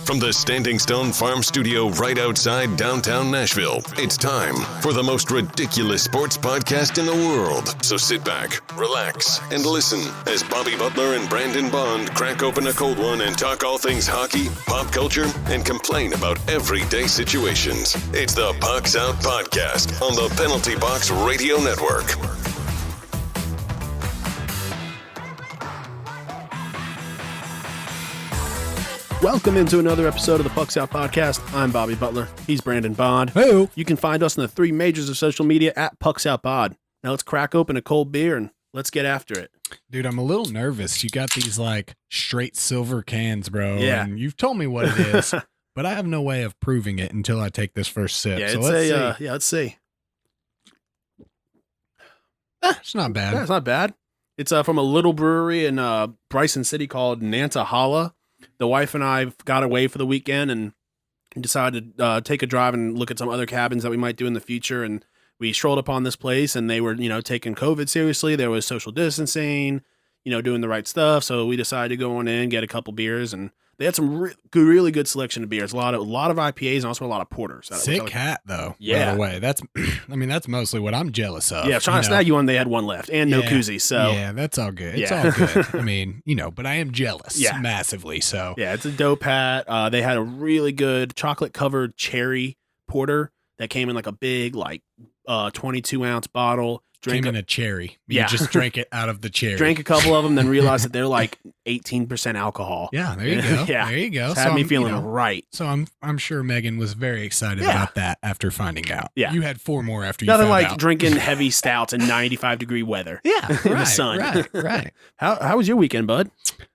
From the Standing Stone Farm Studio right outside downtown Nashville, it's time for the most ridiculous sports podcast in the world. So sit back, relax, and listen as Bobby Butler and Brandon Bond crack open a cold one and talk all things hockey, pop culture, and complain about everyday situations. It's the Pucks Out Podcast on the Penalty Box Radio Network. Welcome into another episode of the Pucks Out Podcast. I'm Bobby Butler. He's Brandon Bond. Hey. You can find us on the three majors of social media at Pucks Out Pod. Now let's crack open a cold beer and let's get after it. Dude, I'm a little nervous. You got these like straight silver cans, bro. Yeah. And you've told me what it is, but I have no way of proving it until I take this first sip. Yeah, so let's see. It's not bad. Yeah, it's not bad. It's from a little brewery in Bryson City called Nantahala. The wife and I got away for the weekend and decided to take a drive and look at some other cabins that we might do in the future. And we strolled upon this place and they were, taking COVID seriously. There was social distancing, doing the right stuff. So we decided to go on in, get a couple beers, and they had some really good selection of beers. A lot of IPAs and also a lot of porters. Sick hat though. Yeah. By the way, that's mostly what I'm jealous of. Yeah, I was trying to snag you one. They had one left and no koozies. So yeah, that's all good. It's all good. I mean, but I am jealous massively. So yeah, it's a dope hat. They had a really good chocolate covered cherry porter that came in like a big 22-ounce bottle. Came in a cherry. You just drank it out of the cherry. Drank a couple of them, then realized that they're like 18% alcohol. Yeah, there you go. Yeah, there you go. Had me feeling right. So I'm sure Megan was very excited about that after finding out. Yeah, you had 4 more after you Nothing found like out. drinking heavy stouts in 95-degree weather. Yeah, in the sun. Right. How was your weekend, bud?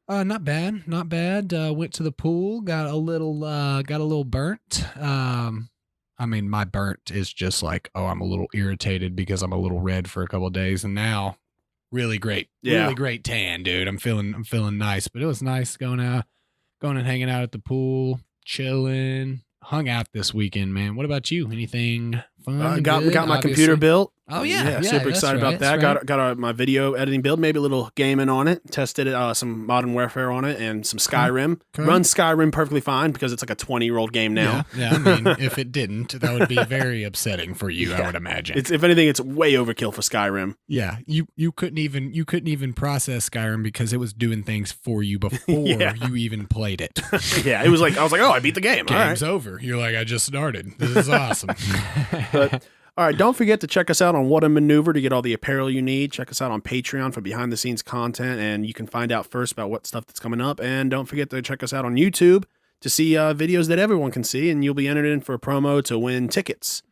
Not bad. Went to the pool. Got a little burnt. I mean, my burnt is just like, I'm a little irritated because I'm a little red for a couple of days, and now really great tan, dude. I'm feeling nice, but it was nice going and hanging out at the pool, chilling. Hung out this weekend, man. What about you? Anything fun? Got my computer built. Oh yeah, super excited about that. Got my video editing build, maybe a little gaming on it. Tested it, some Modern Warfare on it, and some Skyrim. Cool. Runs Skyrim perfectly fine because it's like a 20-year-old game now. Yeah. I mean, if it didn't, that would be very upsetting for you. I would imagine. If anything, it's way overkill for Skyrim. Yeah, you couldn't even process Skyrim because it was doing things for you before you even played it. Yeah, it was like I was like, I beat the game. Game's over. You're like, I just started. This is awesome. But all right, don't forget to check us out on What a Maneuver to get all the apparel you need. Check us out on Patreon for behind-the-scenes content, and you can find out first about what stuff that's coming up. And don't forget to check us out on YouTube to see videos that everyone can see, and you'll be entered in for a promo to win tickets.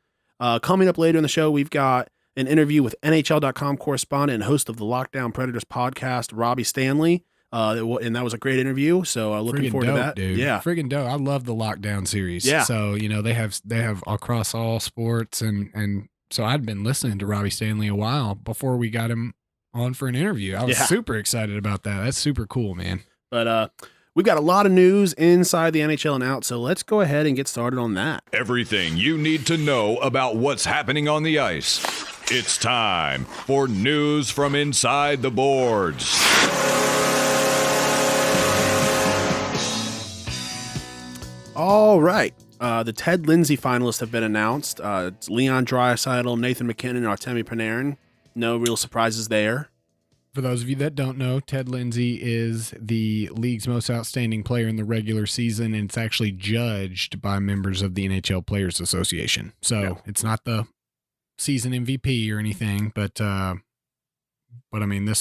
Coming up later in the show, we've got an interview with NHL.com correspondent and host of the Lockdown Predators podcast, Robby Stanley. And that was a great interview, so looking forward to that. Dude. Yeah, friggin' dope. I love the Lockdown series. Yeah. So they have across all sports, and so I'd been listening to Robby Stanley a while before we got him on for an interview. I was super excited about that. That's super cool, man. But we've got a lot of news inside the NHL and out, so let's go ahead and get started on that. Everything you need to know about what's happening on the ice. It's time for news from inside the boards. All right. The Ted Lindsay finalists have been announced. It's Leon Draisaitl, Nathan MacKinnon, and Artemi Panarin. No real surprises there. For those of you that don't know, Ted Lindsay is the league's most outstanding player in the regular season, and it's actually judged by members of the NHL Players Association. So It's not the season MVP or anything, but I mean, I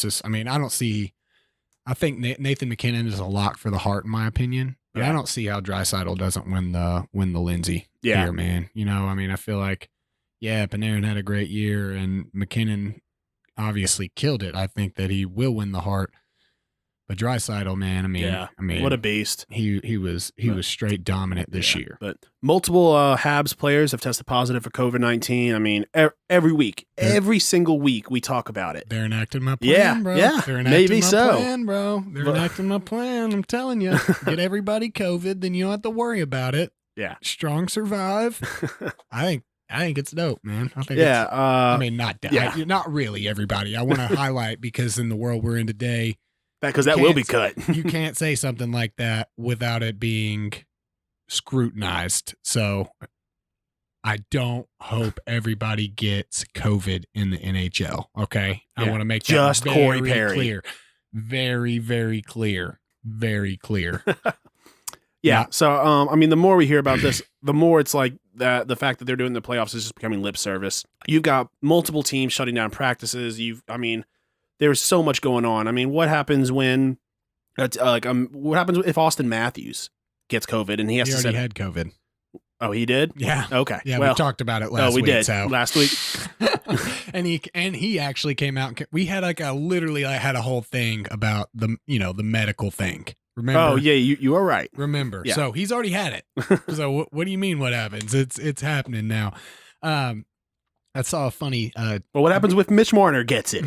think Nathan MacKinnon is a lock for the Hart, in my opinion. But I don't see how Draisaitl doesn't win the Lindsay here, man. I feel like, Panarin had a great year, and MacKinnon obviously killed it. I think that he will win the Hart. But Draisaitl, man, I mean, what a beast. He was straight dominant this year. But multiple Habs players have tested positive for COVID-19. I mean, every week, every single week, we talk about it. They're enacting my plan, bro. Yeah, They're enacting maybe my so. plan, bro. They're enacting my plan. I'm telling you, get everybody COVID, then you don't have to worry about it. Yeah, strong survive. I think it's dope, man. I think not really everybody. I want to highlight because in the world we're in today. Because that will be cut. You can't say something like that without it being scrutinized. So I don't hope everybody gets COVID in the NHL. Okay. Yeah, I want to make that just Corey very Perry. clear. Very, very clear. Very clear. Yeah. Yeah. So, I mean, the more we hear about this, the more it's like that the fact that they're doing the playoffs is just becoming lip service. You've got multiple teams shutting down practices. There's so much going on. I mean, what happens when, what happens if Austin Matthews gets COVID and he has He to already set? had COVID. Oh, he did? Yeah. Okay. Yeah. Well, We talked about it last we week. did So. last week. and he actually came out. We had I had a whole thing about the medical thing. Remember? Oh yeah, you are right. Remember. Yeah. So he's already had it. So what do you mean what happens? It's happening now. I saw a funny Well, what happens with Mitch Marner gets it?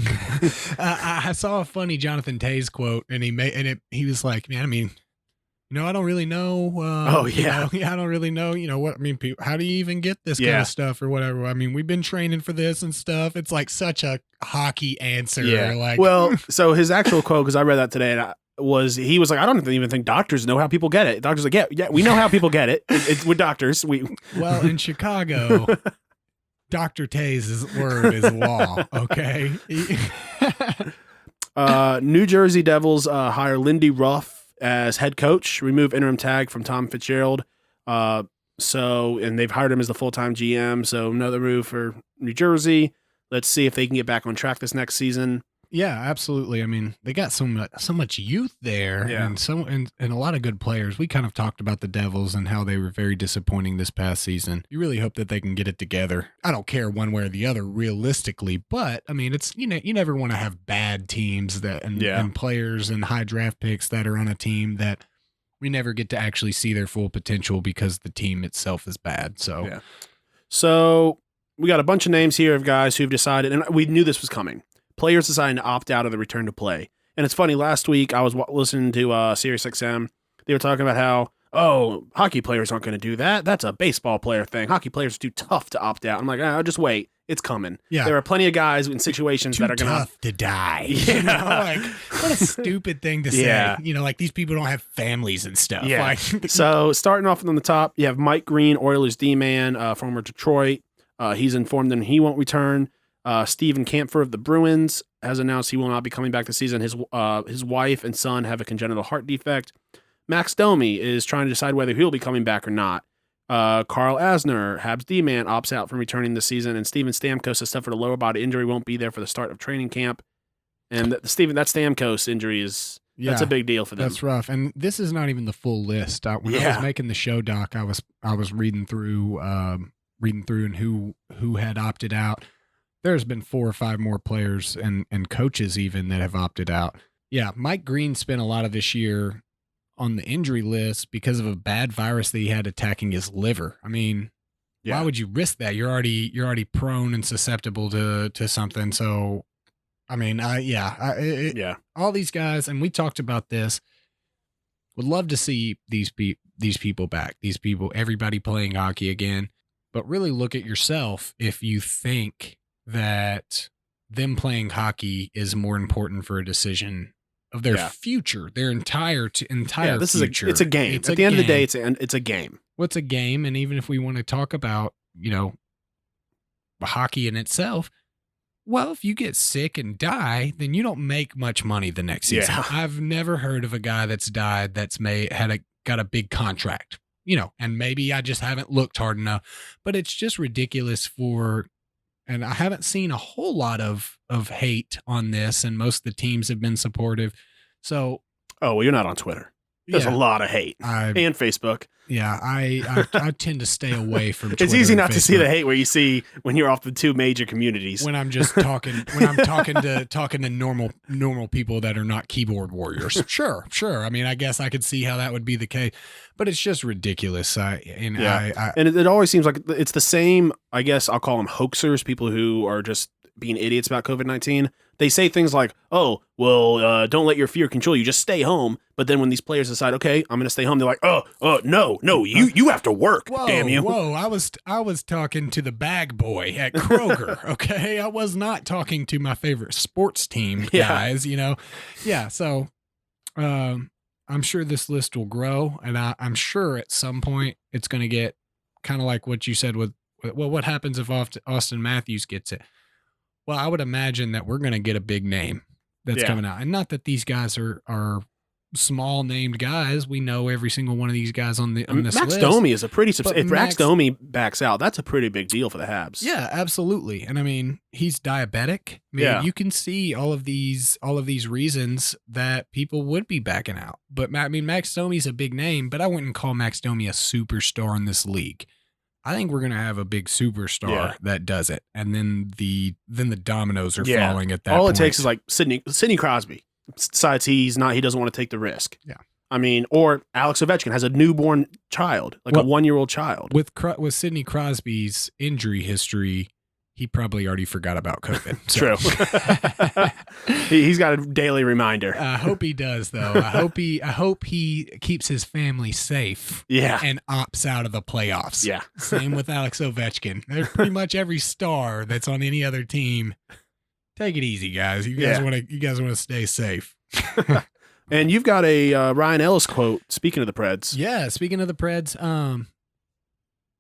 I saw a funny Jonathan Tays quote, and he was like, man, I mean, I don't really know. I don't really know. What I mean, how do you even get this kind of stuff or whatever? I mean, we've been training for this and stuff. It's like such a hockey answer. Yeah. Like, well, so his actual quote, because I read that today, and he was like, I don't even think doctors know how people get it. Doctors like, yeah, we know how people get it. It's with doctors. Well, in Chicago, Dr. Tays' word is law. Okay. New Jersey Devils hire Lindy Ruff as head coach, remove interim tag from Tom Fitzgerald. And they've hired him as the full-time GM. So another move for New Jersey. Let's see if they can get back on track this next season. Yeah, absolutely. I mean, they got so much youth there, and a lot of good players. We kind of talked about the Devils and how they were very disappointing this past season. You really hope that they can get it together. I don't care one way or the other, realistically, but I mean, it's you never want to have bad teams and players and high draft picks that are on a team that we never get to actually see their full potential because the team itself is bad. So we got a bunch of names here of guys who've decided, and we knew this was coming. Players deciding to opt out of the return to play. And it's funny, last week I was listening to SiriusXM. They were talking about how, hockey players aren't going to do that. That's a baseball player thing. Hockey players are too tough to opt out. I'm like, just wait. It's coming. Yeah. There are plenty of guys in situations that are going tough to die. Yeah. Like, what a stupid thing to say. Yeah. Like these people don't have families and stuff. Yeah. Like, so starting off on the top, you have Mike Green, Oilers D-man, former Detroit. He's informed that he won't return. Steven Kampfer of the Bruins has announced he will not be coming back this season. His wife and son have a congenital heart defect. Max Domi is trying to decide whether he'll be coming back or not. Carl Asner, Habs D-man, opts out from returning this season, and Steven Stamkos has suffered a lower body injury, won't be there for the start of training camp. And that Stamkos injury that's a big deal for them. That's rough. And this is not even the full list. When I was making the show doc, I was reading through and who had opted out. There's been 4 or 5 more players and coaches even that have opted out. Yeah, Mike Green spent a lot of this year on the injury list because of a bad virus that he had attacking his liver. I mean, why would you risk that? You're already prone and susceptible to something. So, I mean, all these guys, and we talked about this. Would love to see these people back. Everybody playing hockey again. But really look at yourself if you think that them playing hockey is more important for a decision of their future, their entire future. It's a game. At the end of the day, it's a game. What's a game? And even if we want to talk about, hockey in itself, well, if you get sick and die, then you don't make much money the next season. Yeah. I've never heard of a guy that's died that's got a big contract, and maybe I just haven't looked hard enough, but it's just ridiculous and I haven't seen a whole lot of hate on this, and most of the teams have been supportive. So, you're not on Twitter. There's a lot of hate and Facebook. Yeah, I tend to stay away from Twitter. It's easy not to see the hate where you see when you're off the 2 major communities. When I'm just talking to normal people that are not keyboard warriors. Sure. I mean, I guess I could see how that would be the case, but it's just ridiculous. And it always seems like it's the same. I guess I'll call them hoaxers, people who are just being idiots about COVID-19. They say things like, don't let your fear control you. Just stay home. But then when these players decide, okay, I'm going to stay home, they're like, no, you have to work. Damn you. Whoa, I was talking to the bag boy at Kroger. Okay. I was not talking to my favorite sports team guys, Yeah. So, I'm sure this list will grow, and I'm sure at some point it's going to get kind of like what you said with, well, what happens if Austin Matthews gets it? Well, I would imagine that we're going to get a big name that's coming out. And not that these guys are small named guys. We know every single one of these guys on this Max list. Domi is a pretty if Max Domi backs out, that's a pretty big deal for the Habs. Yeah, absolutely. And I mean, he's diabetic. I mean, you can see all of these reasons that people would be backing out. But I mean, Max Domi's a big name, but I wouldn't call Max Domi a superstar in this league. I think we're going to have a big superstar that does it. And then the dominoes are falling at that point. All it takes is like Sidney Crosby decides he doesn't want to take the risk. Yeah. I mean, or Alex Ovechkin has a newborn child, like a 1-year-old child. With Sidney Crosby's injury history, he probably already forgot about COVID. True. He's got a daily reminder. I hope he does, though. I hope he keeps his family safe. Yeah. And opts out of the playoffs. Yeah. Same with Alex Ovechkin. There's pretty much every star that's on any other team. Take it easy, guys. You guys want to stay safe. And you've got a Ryan Ellis quote. Speaking of the Preds. Yeah. Speaking of the Preds,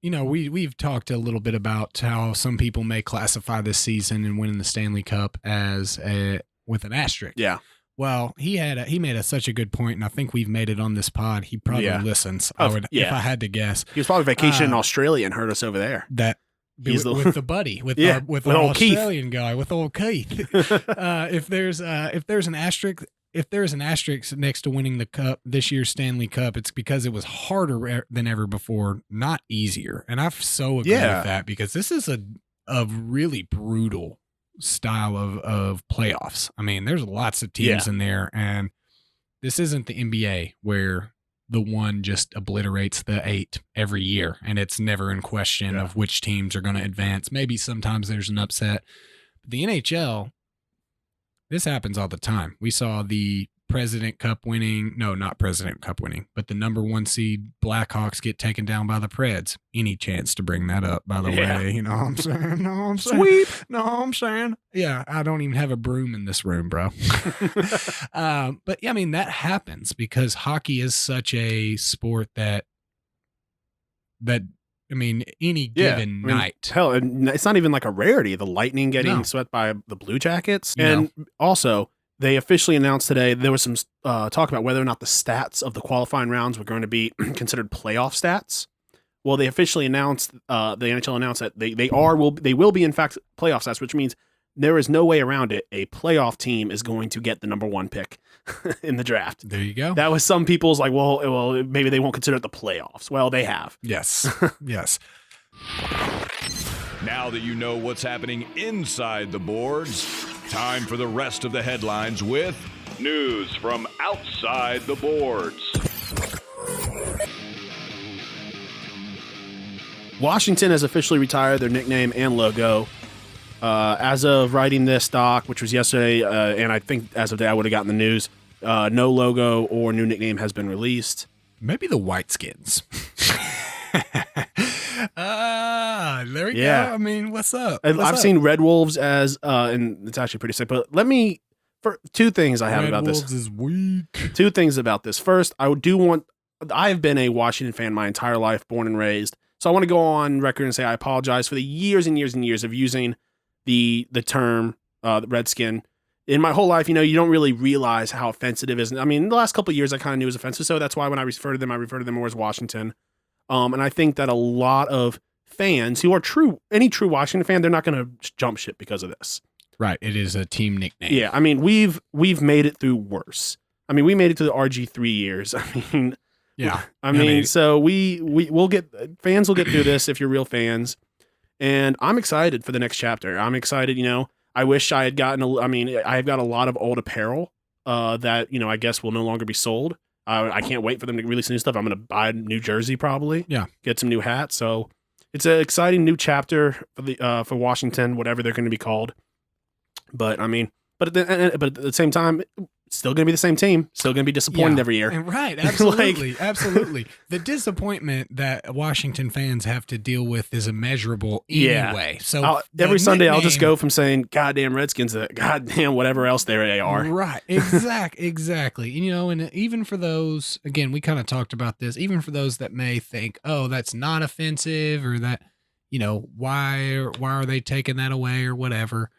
you know, we've talked a little bit about how some people may classify this season and winning the Stanley Cup as with an asterisk. Yeah. Well, he made such a good point, and I think we've made it on this pod. He probably listens. If I had to guess. He was probably vacationing in Australia and heard us over there. With the buddy, with our Australian guy, with old Keith. If there's an asterisk. If there's an asterisk next to winning the cup, this year's Stanley Cup, it's because it was harder than ever before, not easier. And I so agree with that, because this is a really brutal style of playoffs. I mean, there's lots of teams in there, and this isn't the NBA where the one just obliterates the 8 every year, and it's never in question of which teams are going to advance. Maybe sometimes there's an upset. But the NHL, this happens all the time. We saw the President Cup winning, no, not President Cup winning, but the number 1 seed Blackhawks get taken down by the Preds. Any chance to bring that up, by the way. You know what I'm saying? No, I'm saying. Sweep. No, I'm saying. Yeah, I don't even have a broom in this room, bro. But yeah, I mean, that happens because hockey is such a sport that I mean, any given night. Hell, it's not even like a rarity. The Lightning getting swept by the Blue Jackets. And also, they officially announced today, there was some talk about whether or not the stats of the qualifying rounds were going to be considered playoff stats. Well, they officially announced, the NHL announced that they will be in fact playoff stats, which means there is no way around it. A playoff team is going to get the number 1 pick in the draft. There you go. That was some people's like, well, maybe they won't consider it the playoffs. Well, they have. Yes. Yes. Now that you know what's happening inside the boards, time for the rest of the headlines with news from outside the boards. Washington has officially retired their nickname and logo. As of writing this doc, which was yesterday, and I think as of today I would have gotten the news, no logo or new nickname has been released. Maybe the Whiteskins. There we go. I mean, what's up? I've seen Red Wolves as, and it's actually pretty sick, but for 2 things I have about this. Red Wolves is weak. 2 things about this. First, I have been a Washington fan my entire life, born and raised. So I want to go on record and say I apologize for the years and years and years of using the term Redskin. In my whole life, you don't really realize how offensive it is. I mean, the last couple of years I kind of knew it was offensive, so that's why when I refer to them more as Washington. And I think that a lot of fans who are any true Washington fan, they're not going to jump ship because of this. Right. It is a team nickname. Yeah. I mean, we've made it through worse. I mean, we made it to the RG3 years. I mean, yeah. I mean, so we'll get fans will get through this if you're real fans. And I'm excited for the next chapter. I'm excited, I wish I had I've got a lot of old apparel that, I guess will no longer be sold. I can't wait for them to release new stuff. I'm going to buy a new jersey probably. Yeah. Get some new hats. So it's an exciting new chapter for Washington, whatever they're going to be called. But I mean, but at the same time, still going to be the same team. Still going to be disappointed every year. Right. Absolutely. Absolutely. The disappointment that Washington fans have to deal with is immeasurable anyway. So every Sunday I'll just go from saying goddamn Redskins to goddamn whatever else they are. Right. Exactly. And even for those, again, we kind of talked about this, even for those that may think, oh, that's not offensive, or that, why are they taking that away or whatever.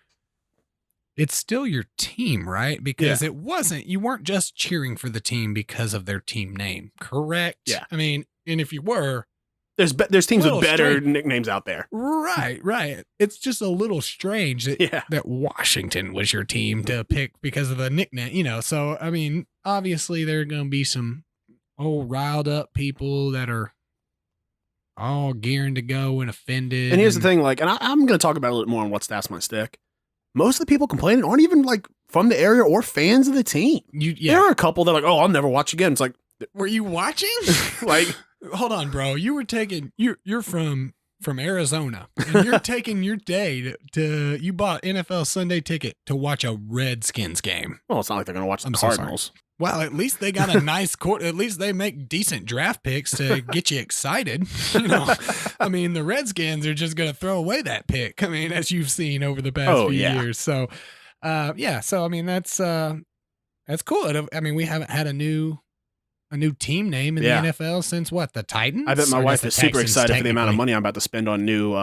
It's still your team, right? Because you weren't just cheering for the team because of their team name, correct? Yeah. I mean, and if you were, there's teams with better nicknames out there. Right. It's just a little strange that Washington was your team to pick because of the nickname, So, I mean, obviously there are going to be some riled up people that are all gearing to go and offended. And here's the thing, and I'm going to talk about it a little more on what stats might stick. Most of the people complaining aren't even from the area or fans of the team. There are a couple that are like, oh, I'll never watch again. It's like, were you watching? Hold on, bro. You were you're from Arizona, and you're taking your day you bought NFL Sunday ticket to watch a Redskins game. Well, it's not like they're going to watch the Cardinals. Well, at least they got a nice court. At least they make decent draft picks to get you excited. I mean, the Redskins are just going to throw away that pick. I mean, as you've seen over the past few years. So, So I mean, that's cool. I mean, we haven't had a new team name in the NFL since what? The Titans? I bet my wife is super excited for the amount of money I'm about to spend on new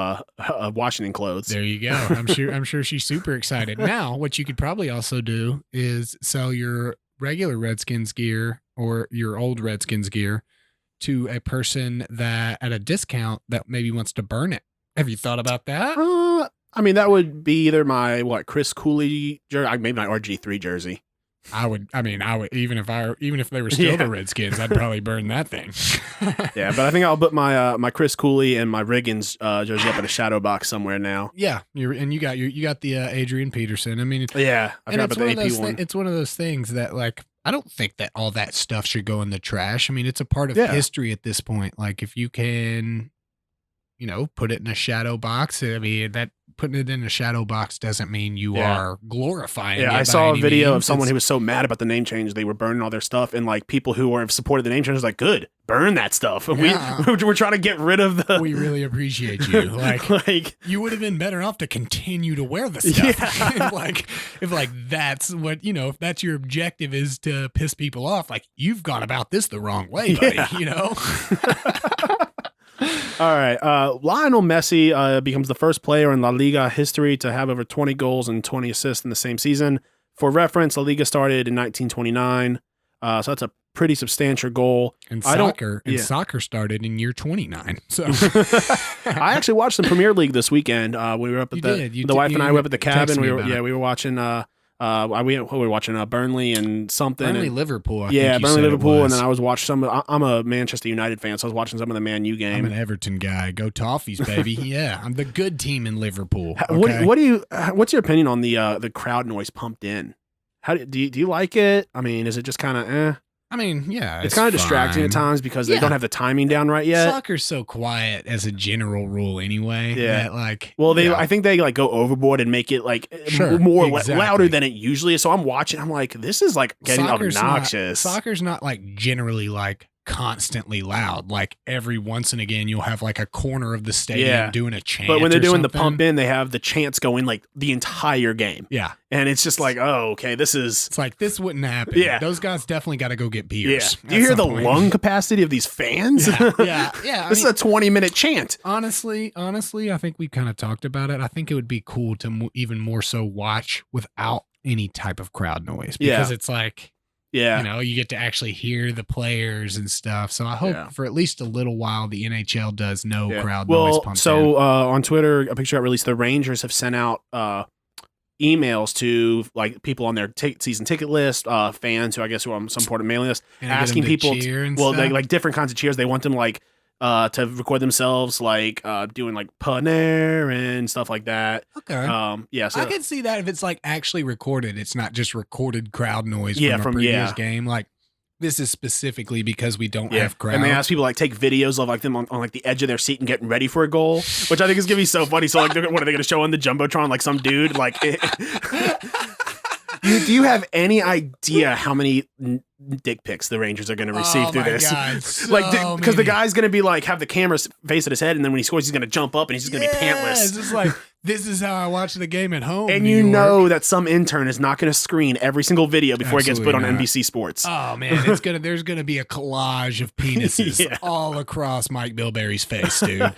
Washington clothes. There you go. I'm sure she's super excited. Now, what you could probably also do is sell your regular Redskins gear or your old Redskins gear to a person that at a discount that maybe wants to burn it. Have you thought about that? I mean, that would be either my Chris Cooley jersey, maybe my RG3 jersey. I would even if they were still the Redskins, I'd probably burn that thing. Yeah, but I think I'll put my Chris Cooley and my Riggins jersey up in a shadow box somewhere now. Yeah, you got the Adrian Peterson. I mean, I forgot about the AP one. It's one of those things that I don't think that all that stuff should go in the trash. I mean, it's a part of history at this point. If you can, put it in a shadow box. I mean, that putting it in a shadow box doesn't mean you are glorifying it. I saw a video of someone who was so mad about the name change. They were burning all their stuff, and people who have supported the name change was like, good, burn that stuff. Yeah. We're trying to get rid of the... We really appreciate you. You would have been better off to continue to wear the stuff. Yeah. if that's what, if that's your objective is to piss people off, you've gone about this the wrong way, buddy, All right. Lionel Messi becomes the first player in La Liga history to have over 20 goals and 20 assists in the same season. For reference, La Liga started in 1929. So that's a pretty substantial goal. And soccer started in year 29. So I actually watched the Premier League this weekend. We were up at the wife and I were up at the cabin. We were watching we were watching Burnley and something. Burnley Liverpool. Burnley Liverpool, and then I was watching some. I'm a Manchester United fan, so I was watching some of the Man U game. I'm an Everton guy. Go Toffees, baby. Yeah, I'm the good team in Liverpool. Okay? What's your opinion on the crowd noise pumped in? How do you like it? I mean, is it just kind of eh? I mean, yeah, it's kind of distracting at times because they don't have the timing down right yet. Soccer's so quiet as a general rule, anyway. Yeah, that, I think they go overboard and make it louder than it usually is. So I'm watching, I'm like, this is getting obnoxious. Soccer's not generally constantly loud. Every once and again, you'll have a corner of the stadium doing a chant. But when they're doing the pump in, they have the chants going the entire game. Yeah. And it's just oh, okay, this is... It's this wouldn't happen. Yeah. Those guys definitely got to go get beers. Yeah. Do you hear the lung capacity of these fans? Yeah. This is a 20-minute chant. Honestly, I think we kind of talked about it. I think it would be cool to even more so watch without any type of crowd noise. Because it's you get to actually hear the players and stuff. So I hope for at least a little while the NHL does no crowd noise pumped in. On Twitter, a picture got released. The Rangers have sent out emails to people on their season ticket list, fans who I guess who are on some sort of mailing list, asking people they different kinds of cheers. They want them to record themselves doing punner and stuff like that. Okay. So I can see that if it's actually recorded. It's not just recorded crowd noise from a previous game. This is specifically because we don't have crowd. And they ask people take videos of them on the edge of their seat and getting ready for a goal, which I think is gonna be so funny. So what are they gonna show on the Jumbotron? Some dude Do you have any idea how many dick pics the Rangers are going to receive through this? God, so like, because the many. guy's going to be like, have the camera face at his head, and then when he scores, he's going to jump up and he's just going to be pantless. It's just like, this is how I watch the game at home. And New you York. know that some intern is not going to screen every single video before it gets put on Absolutely not. NBC Sports. Oh man, there's gonna be a collage of penises all across Mike Bilberry's face, dude.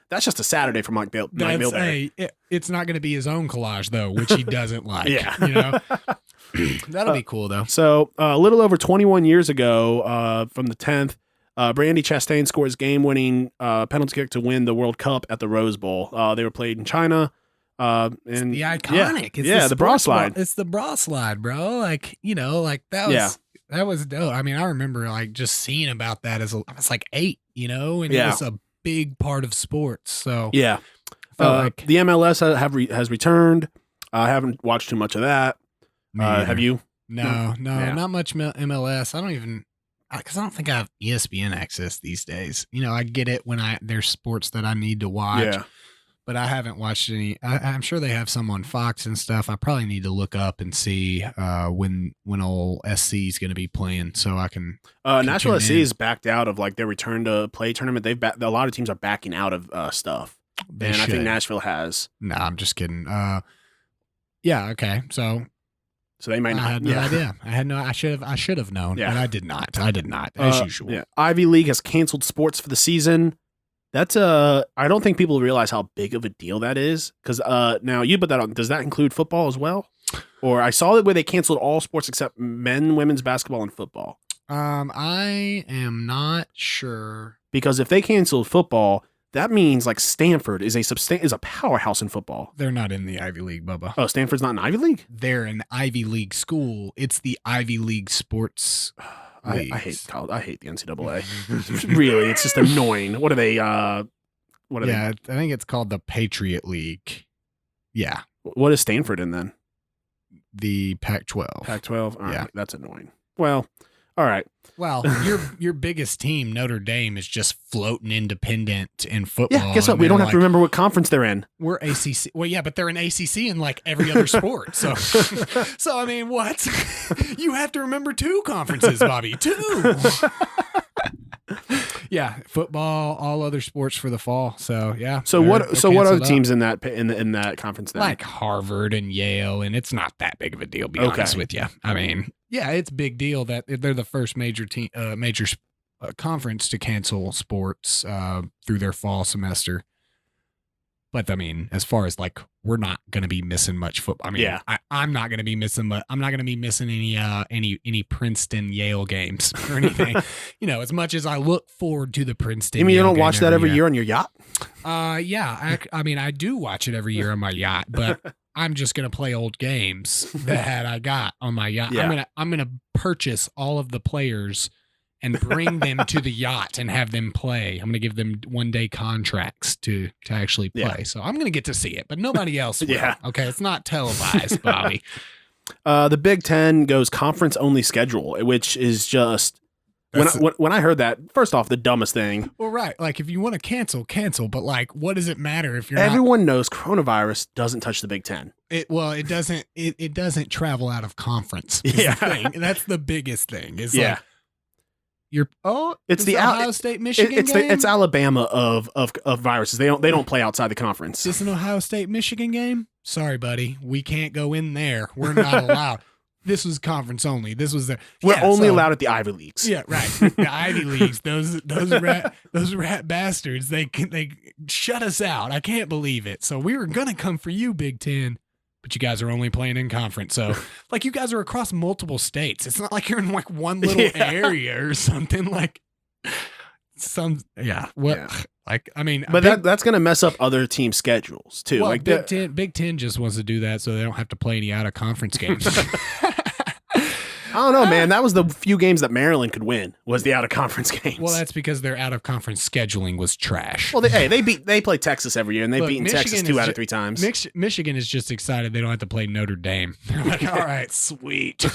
That's just a Saturday for Mike Bilberry. It's not gonna be his own collage though, which he doesn't like. Yeah. You know, that'll be cool though. So a little over 21 years ago, from the 10th, Brandy Chastain scores game-winning penalty kick to win the World Cup at the Rose Bowl. They were played in China. And The iconic. the bra slide. It's the bra slide, bro. Like, you know, like that was dope. I mean, I remember like just seeing about that I was like 8, you know, and it was a big part of sports. So yeah, like, the MLS has returned. I haven't watched too much of that. Have you? No, Yeah. not much MLS. I don't even, because I don't think I have ESPN access these days. You know, I get it when there's sports that I need to watch. Yeah. But I haven't watched any. I'm sure they have some on Fox and stuff. I probably need to look up and see when old SC is going to be playing, so I can. Nashville SC in. is backed out of like their return to play tournament. A lot of teams are backing out of stuff, They and I think should. Nashville has. No, I'm just kidding. Yeah. Okay. So they might not. I had no idea. I should have known, Yeah. but I did not. As usual. Yeah. Ivy League has canceled sports for the season. That's I don't think people realize how big of a deal that is. Because now you put that on. Does that include football as well? Or I saw it where they canceled all sports except men, women's basketball, and football. I am not sure. Because if they canceled football, that means like Stanford is a powerhouse in football. They're not in the Ivy League, Bubba. Oh, Stanford's not an Ivy League? They're an Ivy League school. It's the Ivy League sports. I hate college. I hate the NCAA. Really, it's just annoying. What are they? What are they? Yeah, I think it's called the Patriot League. Yeah, What is Stanford in then? the Pac-12. Pac-12. All right, Yeah. that's annoying. Well, all right. Well, your biggest team, Notre Dame, is just floating independent in football. Yeah. Guess what? and We don't they're have to remember what conference they're in. We're ACC. Well, yeah, but they're an ACC in like every other sport. So, I mean, what? You have to remember 2 conferences, Bobby. 2. Yeah, football, all other sports for the fall. So yeah. So they're what other canceled up. teams in that conference then? Like Harvard and Yale, and it's not that big of a deal. Be Okay. honest with you. I mean, yeah, it's a big deal that they're the first major conference to cancel sports through their fall semester. But I mean, as far as like, we're not going to be missing much football. I mean, Yeah. I'm not going to be missing, but I'm not going to be missing any Princeton Yale games or anything. You know, as much as I look forward to the Princeton. You mean you Yale don't game watch that every year on your yacht? Yeah. I mean, I do watch it every year on my yacht, but I'm just going to play old games that I got on my yacht. Yeah. I'm going to purchase all of the players and bring them to the yacht and have them play. I'm going to give them 1-day contracts to actually play. Yeah. So I'm going to get to see it, but nobody else will. Yeah. Okay. It's not televised, Bobby. The Big Ten goes conference only schedule, which is just when I heard that, first off, the dumbest thing. Well, right. Like if you want to cancel. But like, what does it matter if you're Everyone knows coronavirus doesn't touch the Big Ten. It doesn't. It doesn't travel out of conference. Yeah. The thing. That's the biggest thing. Is Yeah. like It's the Ohio State Michigan game. It's Alabama of viruses. They don't play outside the conference. Is this an Ohio State Michigan game? Sorry, buddy, we can't go in there. We're not allowed. This was conference only. This was We're only allowed at the Ivy Leagues. Yeah, right. The Ivy Leagues. Those rat bastards. They shut us out. I can't believe it. So we were gonna come for you, Big Ten. But you guys are only playing in conference. So, like, you guys are across multiple states. It's not like you're in, like, one little area or something. Like, Like, I mean. But that's going to mess up other team schedules, too. Well, like Big Ten just wants to do that so they don't have to play any out-of-conference games. I don't know, man. That was the few games that Maryland could win, was the out-of-conference games. Well, that's because their out-of-conference scheduling was trash. Well, they play Texas every year, and they've Look, beaten Michigan Texas is 2 out of 3 times. Michigan is just excited they don't have to play Notre Dame. They're like, all right, sweet.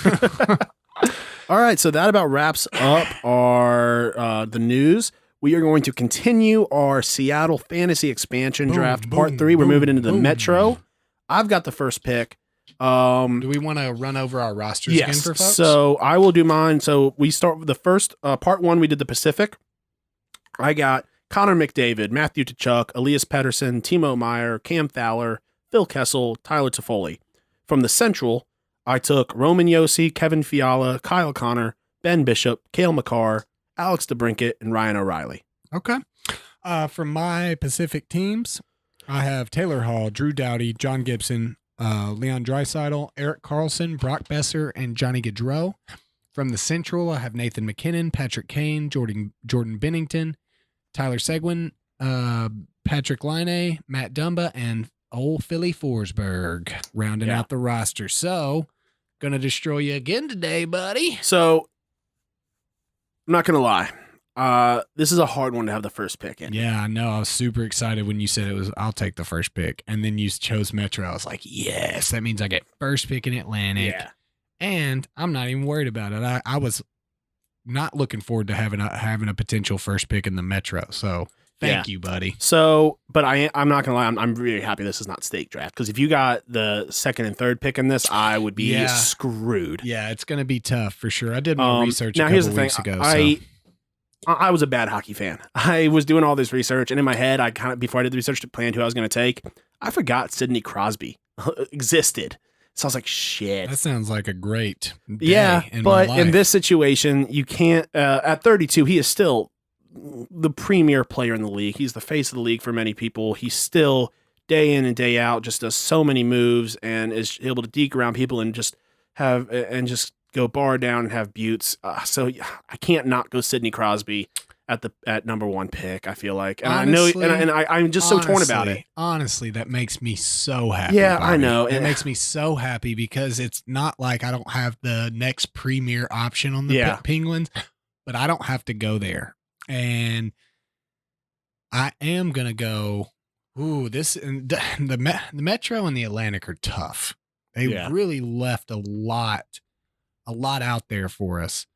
All right, so that about wraps up our the news. We are going to continue our Seattle Fantasy Expansion Draft Part 3. We're moving into the Metro. I've got the first pick. Do we want to run over our rosters again for folks? So I will do mine. So we start with the first part one. We did the Pacific. I got Connor McDavid, Matthew Tkachuk, Elias Pettersson, Timo Meier, Cam Fowler, Phil Kessel, Tyler Toffoli. From the Central, I took Roman Josi, Kevin Fiala, Kyle Connor, Ben Bishop, Cale Makar, Alex DeBrincat, and Ryan O'Reilly. Okay. From my Pacific teams, I have Taylor Hall, Drew Doughty, John Gibson, Leon Draisaitl, Erik Karlsson, Brock Besser, and Johnny Gaudreau. From the Central, I have Nathan McKinnon, Patrick Kane, Jordan Bennington, Tyler Seguin, Patrick Laine, Matt Dumba, and old Philly Forsberg rounding out the roster. So, gonna destroy you again today, buddy. So, I'm not gonna lie. This is a hard one to have the first pick in. Yeah, I know. I was super excited when you said it was, I'll take the first pick. And then you chose Metro. I was like, yes, that means I get first pick in Atlantic. Yeah. And I'm not even worried about it. I was not looking forward to having a potential first pick in the Metro. So thank you, buddy. So, but I'm not gonna lie. I'm really happy this is not stake draft, because if you got the second and third pick in this, I would be screwed. Yeah, it's gonna be tough for sure. I did my research now a here's couple the weeks thing. ago. I was a bad hockey fan. I was doing all this research, and in my head, I kind of, before I did the research to plan who I was going to take, I forgot Sidney Crosby existed. So I was like, shit. That sounds like a great day in my life. In this situation, you can't. At 32, he is still the premier player in the league. He's the face of the league for many people. He's still day in and day out, just does so many moves and is able to deke around people and just go bar down and have buttes. So I can't not go Sidney Crosby at number one pick, I feel like. And honestly, I know, and I'm just so torn about it. Honestly, that makes me so happy. Yeah, Bobby. I know. It makes me so happy because it's not like I don't have the next premier option on the Penguins, but I don't have to go there. And I am going to go, the Metro and the Atlantic are tough. They really left a lot out there for us.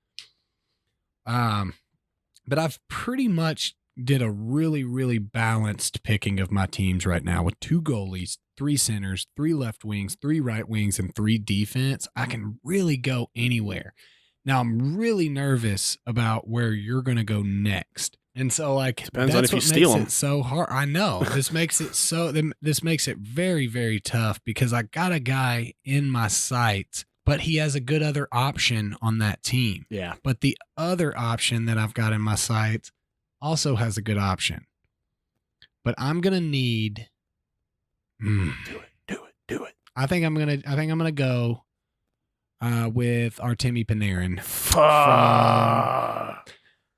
But I've pretty much did a really, really balanced picking of my teams right now with 2 goalies, 3 centers, 3 left wings, 3 right wings, and 3 defense. I can really go anywhere. Now I'm really nervous about where you're going to go next. And so depends on if you steal them. It's so hard. I know this makes it very, very tough because I got a guy in my sights, but he has a good other option on that team. Yeah. But the other option that I've got in my sights also has a good option. But I'm going to need Do it. I think I'm going to go with Artemi Panarin.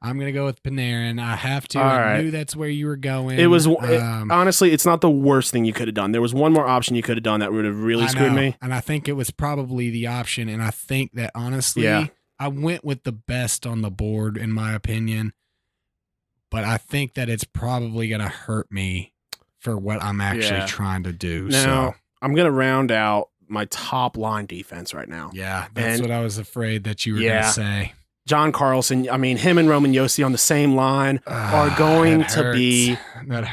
I'm going to go with Panarin. I have to. I knew that's where you were going. It was honestly, it's not the worst thing you could have done. There was one more option you could have done that would have really screwed me. And I think it was probably the option. And I think that honestly, I went with the best on the board in my opinion. But I think that it's probably going to hurt me for what I'm actually trying to do. Now, I'm going to round out my top line defense right now. Yeah, that's what I was afraid that you were going to say. John Carlson, I mean, him and Roman Josi on the same line are going to be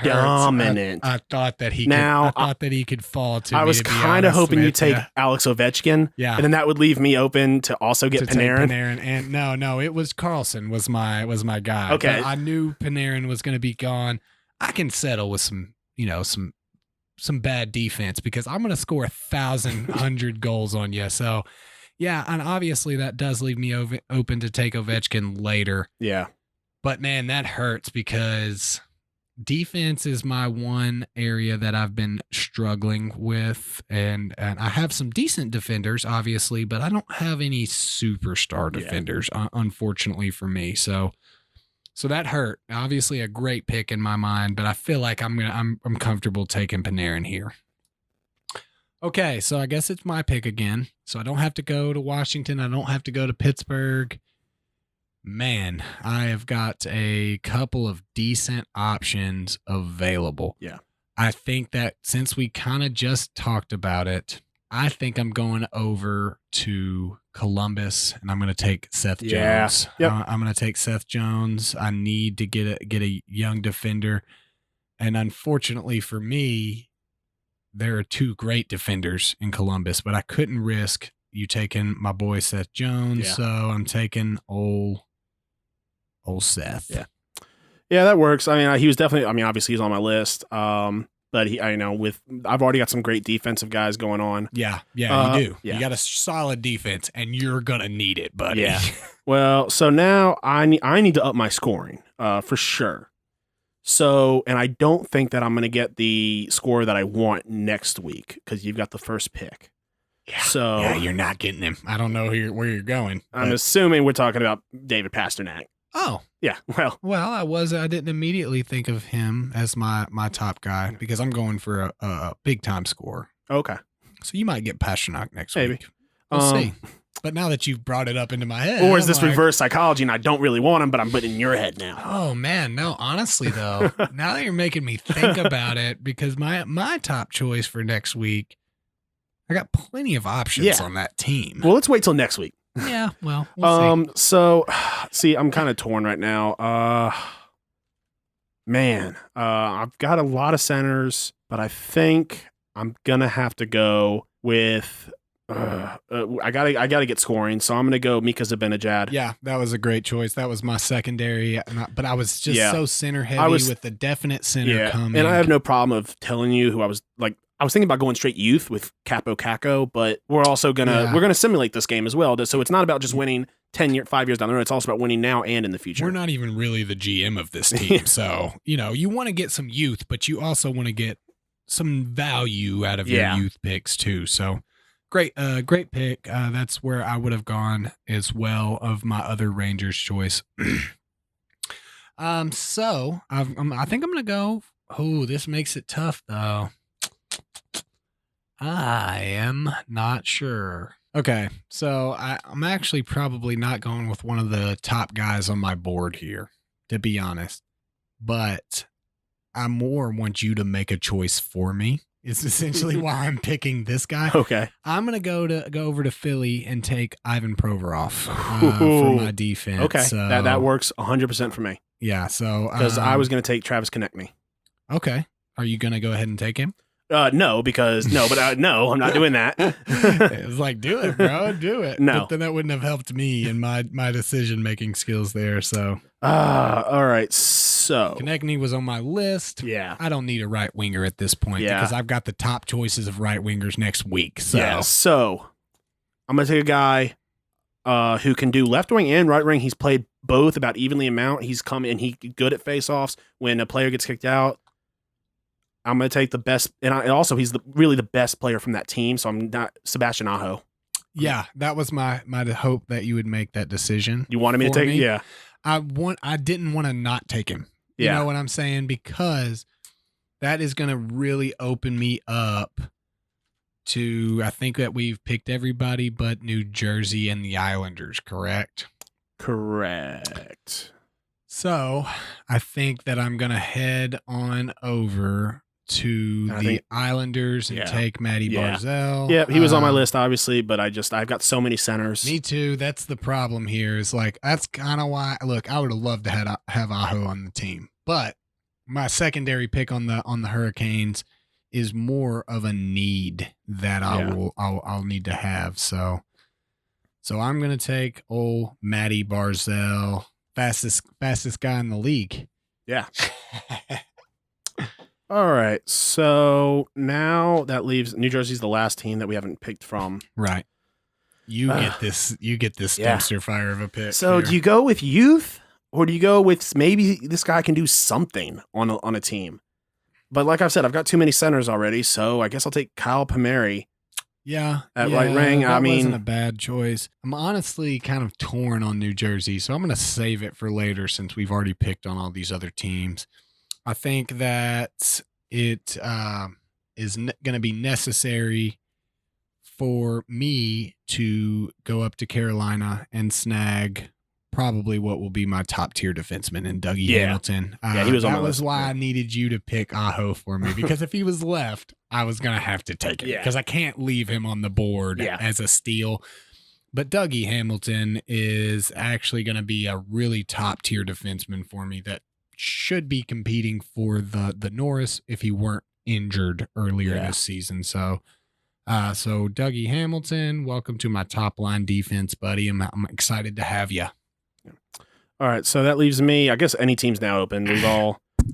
dominant. I thought that he could fall to. I was kind of hoping you'd take Alex Ovechkin, and then that would leave me open to also get Panarin. And no, it was Carlson was my guy. Okay, but I knew Panarin was going to be gone. I can settle with some bad defense because I'm going to score 1,100 goals on you. So. Yeah, and obviously that does leave me open to take Ovechkin later. Yeah. But, man, that hurts because defense is my one area that I've been struggling with. And I have some decent defenders, obviously, but I don't have any superstar defenders, unfortunately for me. So that hurt. Obviously a great pick in my mind, but I feel like I'm comfortable taking Panarin here. Okay, so I guess it's my pick again. So I don't have to go to Washington. I don't have to go to Pittsburgh. Man, I have got a couple of decent options available. Yeah. I think that since we kind of just talked about it, I think I'm going over to Columbus and I'm going to take Seth Jones. Yep. I'm going to take Seth Jones. I need to get a young defender. And unfortunately for me, there are two great defenders in Columbus, but I couldn't risk you taking my boy Seth Jones, so I'm taking old Seth. Yeah, that works. I mean, he was definitely. I mean, obviously he's on my list. But I've already got some great defensive guys going on. Yeah, you do. Yeah. You got a solid defense, and you're gonna need it, buddy. Yeah. Well, so now I need to up my scoring, for sure. So, and I don't think that I'm going to get the score that I want next week because you've got the first pick. Yeah. So yeah, you're not getting him. I don't know where you're going. I'm assuming we're talking about David Pasternak. Oh, yeah. Well, I didn't immediately think of him as my top guy because I'm going for a big time score. Okay. So you might get Pasternak next Maybe. week. We'll see. But now that you've brought it up into my head, or is this reverse psychology and I don't really want him, but I'm putting it in your head now? Oh man, no. Honestly, though, now that you're making me think about it, because my top choice for next week, I got plenty of options on that team. Well, let's wait till next week. Yeah, well, we'll see. So, see, I'm kind of torn right now. Man, I've got a lot of centers, but I think I'm gonna have to go with. I gotta get scoring, so I'm gonna go Mika Zibanejad. Yeah, that was a great choice. That was my secondary, but I was just so center heavy with the definite center coming. And I have no problem of telling you who I was like. I was thinking about going straight youth with Capo Caco, but we're also gonna simulate this game as well. So it's not about just winning 5 years down the road. It's also about winning now and in the future. We're not even really the GM of this team, so you want to get some youth, but you also want to get some value out of your youth picks too. So. Great pick. That's where I would have gone as well of my other Rangers choice. So I think I'm gonna go. Oh, this makes it tough though. I am not sure. Okay, so I'm actually probably not going with one of the top guys on my board here, to be honest. But I more want you to make a choice for me. Is essentially why I'm picking this guy. Okay. I'm gonna go over to Philly and take Ivan Provorov for my defense. Okay, so, that works 100% for me. Yeah. So because I was gonna take Travis Konechny. Okay. Are you gonna go ahead and take him? No, I'm not doing that. It's like, do it, bro, do it. No, but then that wouldn't have helped me in my decision making skills there. So, all right. So Konechny was on my list. Yeah, I don't need a right winger at this point because I've got the top choices of right wingers next week. So, so I'm gonna take a guy who can do left wing and right wing. He's played both about evenly amount. He's come in. He's good at faceoffs when a player gets kicked out. I'm going to take the best, and also he's really the best player from that team, so I'm not Sebastian Aho. Yeah, that was my hope that you would make that decision. You wanted me to take him? Yeah. I didn't want to not take him. You know what I'm saying? Because that is going to really open me up to, I think that we've picked everybody but New Jersey and the Islanders, correct? Correct. So I think that I'm going to head on over to the Islanders and take Matty Barzal. Yeah, he was on my list, obviously, but I've got so many centers. Me too. That's the problem here. Is like, that's kind of why, look, I would have loved to have Aho on the team, but my secondary pick on the Hurricanes is more of a need that I'll need to have. So I'm going to take old Matty Barzal, fastest guy in the league. Yeah. All right, so now that leaves New Jersey's the last team that we haven't picked from. Right. You get this dumpster fire of a pick. So here. do you go with youth, or do you go with maybe this guy can do something on a team? But like I've said, I've got too many centers already, so I guess I'll take Kyle Palmieri. Yeah, at right wing. That wasn't a bad choice. I'm honestly kind of torn on New Jersey, so I'm going to save it for later since we've already picked on all these other teams. I think that it is going to be necessary for me to go up to Carolina and snag probably what will be my top tier defenseman in Dougie Hamilton. He was on my list. That was why I needed you to pick Aho for me, because if he was left, I was going to have to take him because I can't leave him on the board as a steal. But Dougie Hamilton is actually going to be a really top tier defenseman for me that should be competing for the Norris if he weren't injured earlier this season. So Dougie Hamilton, welcome to my top line defense, buddy. I'm excited to have you. All right, so that leaves me. I guess any team's now open.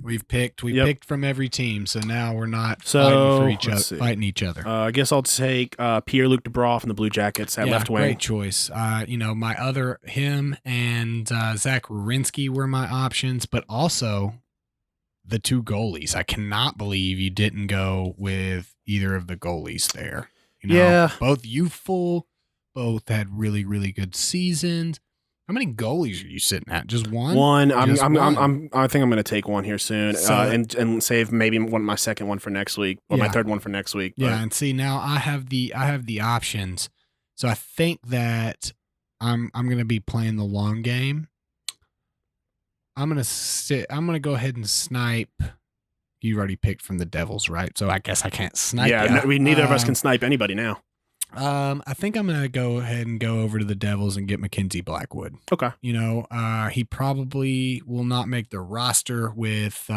We've picked from every team, so now we're not fighting each other. I guess I'll take Pierre-Luc Dubois from the Blue Jackets at left wing. Great choice. Him and Zach Werenski were my options, but also the two goalies. I cannot believe you didn't go with either of the goalies there. Both youthful, both had really, really good seasons. How many goalies are you sitting at? Just one? One. I think I'm going to take one here soon, and save maybe my second one for next week, or my third one for next week. But. Yeah, and see now I have the options, so I think that I'm going to be playing the long game. I'm going to go ahead and snipe. You already picked from the Devils, right? So I guess I can't snipe. Yeah, neither of us can snipe anybody now. I think I'm going to go ahead and go over to the Devils and get Mackenzie Blackwood. Okay. He probably will not make the roster with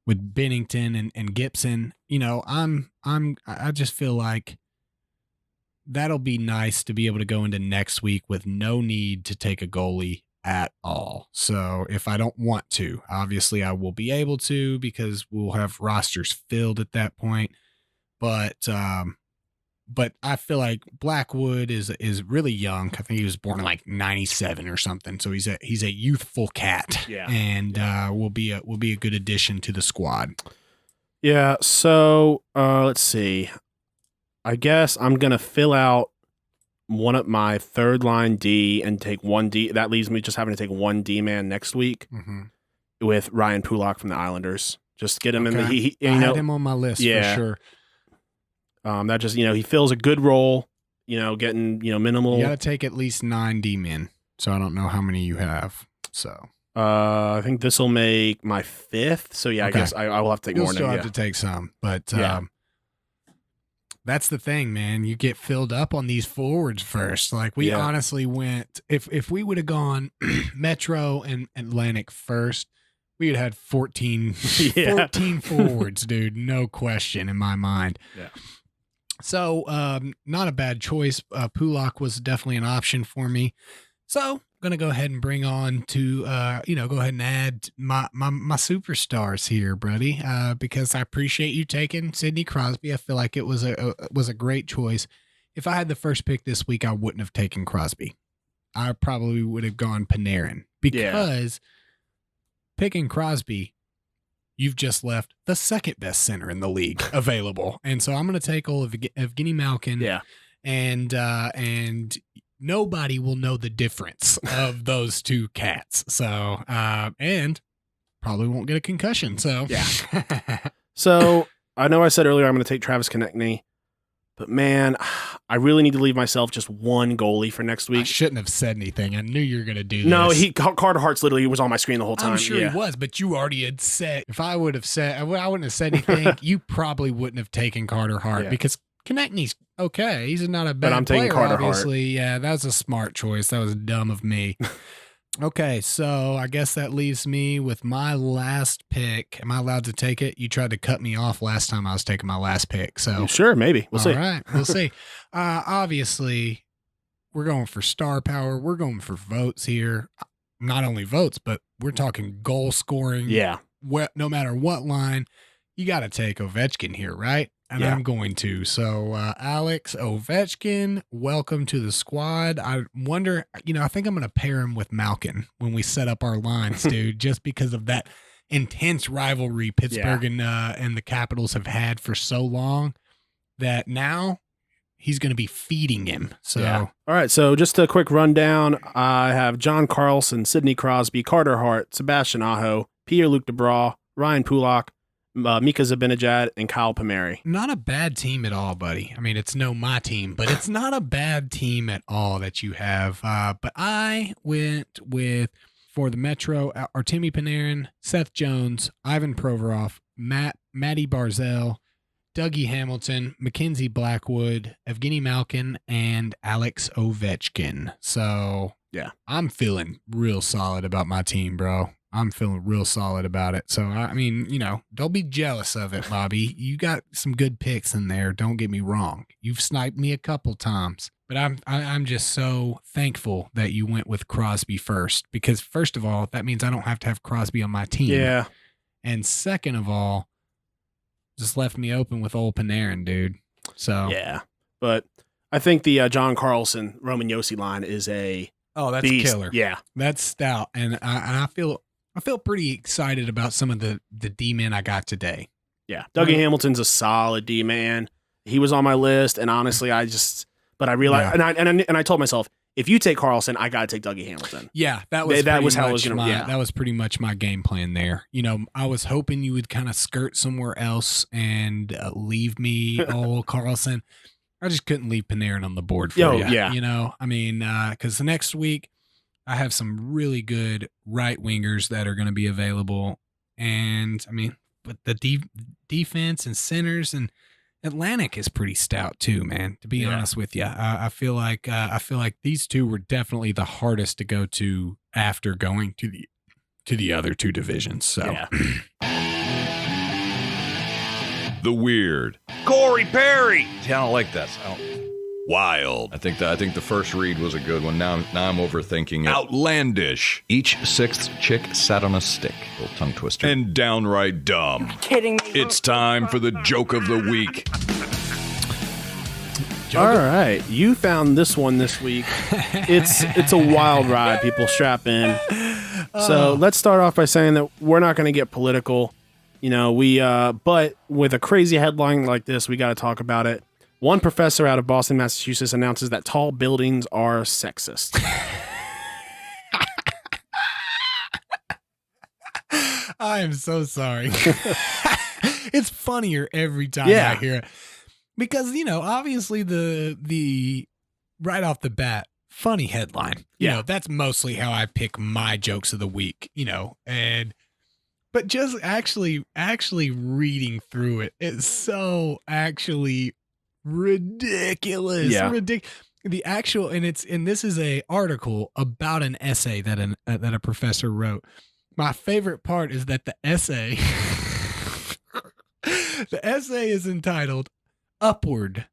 Bennington and Gibson. I just feel like that'll be nice to be able to go into next week with no need to take a goalie at all. So if I don't want to, obviously I will be able to, because we'll have rosters filled at that point. But I feel like Blackwood is really young. I think he was born in like 97 or something. So he's a youthful cat. Yeah. And will be a good addition to the squad. Yeah. So let's see. I guess I'm gonna fill out one of my third line D and take one D. That leaves me just having to take one D man next week with Ryan Pulak from the Islanders. Just get him in the. I had him on my list for sure. That just, he fills a good role, getting, minimal. You got to take at least 9 D-men. So I don't know how many you have. So I think this will make my 5th. So yeah, okay. I guess I will have to take more. You'll still have to take some, but that's the thing, man. You get filled up on these forwards first. Like we honestly went, if we would have gone Metro and Atlantic first, we would have had 14 forwards, dude. No question in my mind. Yeah. So, not a bad choice. Pulak was definitely an option for me. So, I'm going to go ahead and bring on to, go ahead and add my superstars here, buddy, because I appreciate you taking Sidney Crosby. I feel like it was a great choice. If I had the first pick this week, I wouldn't have taken Crosby. I probably would have gone Panarin, because picking Crosby, you've just left the second best center in the league available. And so I'm going to take Evgeny Malkin. Yeah. And nobody will know the difference of those two cats. So, and probably won't get a concussion. So, yeah. So I know I said earlier I'm going to take Travis Konechny, but man, I really need to leave myself just one goalie for next week. I shouldn't have said anything. I knew you were going to do this. No, Carter Hart's literally was on my screen the whole time. I'm sure he was, but you already had said, if I would have said, I wouldn't have said anything, you probably wouldn't have taken Carter Hart because Konechny's okay. He's not a bad player. But I'm taking Carter obviously. Hart. Yeah, that was a smart choice. That was dumb of me. Okay, so I guess that leaves me with my last pick. Am I allowed to take it? You tried to cut me off last time I was taking my last pick. So sure, maybe. We'll see. All right, we'll see. Obviously, we're going for star power. We're going for votes here. Not only votes, but we're talking goal scoring. Yeah. No matter what line, you got to take Ovechkin here, right? And I'm going to. So, Alex Ovechkin, welcome to the squad. I wonder, I think I'm going to pair him with Malkin when we set up our lines, dude, just because of that intense rivalry Pittsburgh and the Capitals have had for so long that now he's going to be feeding him. So, all right. So, just a quick rundown. I have John Carlson, Sidney Crosby, Carter Hart, Sebastian Aho, Pierre-Luc Dubois, Ryan Pulak, Mika Zibanejad, and Kyle Palmieri. Not a bad team at all, buddy. I mean, it's my team, but it's not a bad team at all that you have. But I went with, for the Metro, Artemi Panarin, Seth Jones, Ivan Provorov, Matty Barzal, Dougie Hamilton, Mackenzie Blackwood, Evgeny Malkin, and Alex Ovechkin. So, I'm feeling real solid about my team, bro. I'm feeling real solid about it. So, I mean, don't be jealous of it, Bobby. You got some good picks in there. Don't get me wrong. You've sniped me a couple times, but I'm just so thankful that you went with Crosby first, because first of all, that means I don't have to have Crosby on my team. Yeah. And second of all, just left me open with old Panarin, dude. So yeah, but I think the John Carlson Roman Yossi line is a that's beast. killer. Yeah, that's stout, and I feel pretty excited about some of the D-men I got today. Yeah, Dougie Hamilton's a solid D-man. He was on my list, and honestly, I realized, and I told myself, if you take Carlson, I got to take Dougie Hamilton. Yeah, that was how it was going to. Yeah, that was pretty much my game plan there. I was hoping you would kind of skirt somewhere else and leave me Carlson. I just couldn't leave Panarin on the board for you. Yeah. I mean, because the next week I have some really good right wingers that are going to be available, and I mean, but the defense and centers and Atlantic is pretty stout too, man. To be honest with you, I feel like these two were definitely the hardest to go to after going to the other two divisions. So, The weird. Corey Perry. See, I don't like that. Wild. I think the first read was a good one. Now I'm overthinking it. Outlandish. Each sixth chick sat on a stick. Little tongue twister. And downright dumb. You're kidding me. It's time for the joke of the week. All right, you found this one this week. It's a wild ride. People strap in. So let's start off by saying that we're not going to get political. But with a crazy headline like this, we got to talk about it. One professor out of Boston, Massachusetts announces that tall buildings are sexist. I am so sorry. It's funnier every time I hear it. Because, obviously the right off the bat, funny headline. That's mostly how I pick my jokes of the week, but just actually reading through it, it's so actually ridiculous. Yeah. The actual, and this is a article about an essay that a professor wrote. My favorite part is that the essay is entitled Upward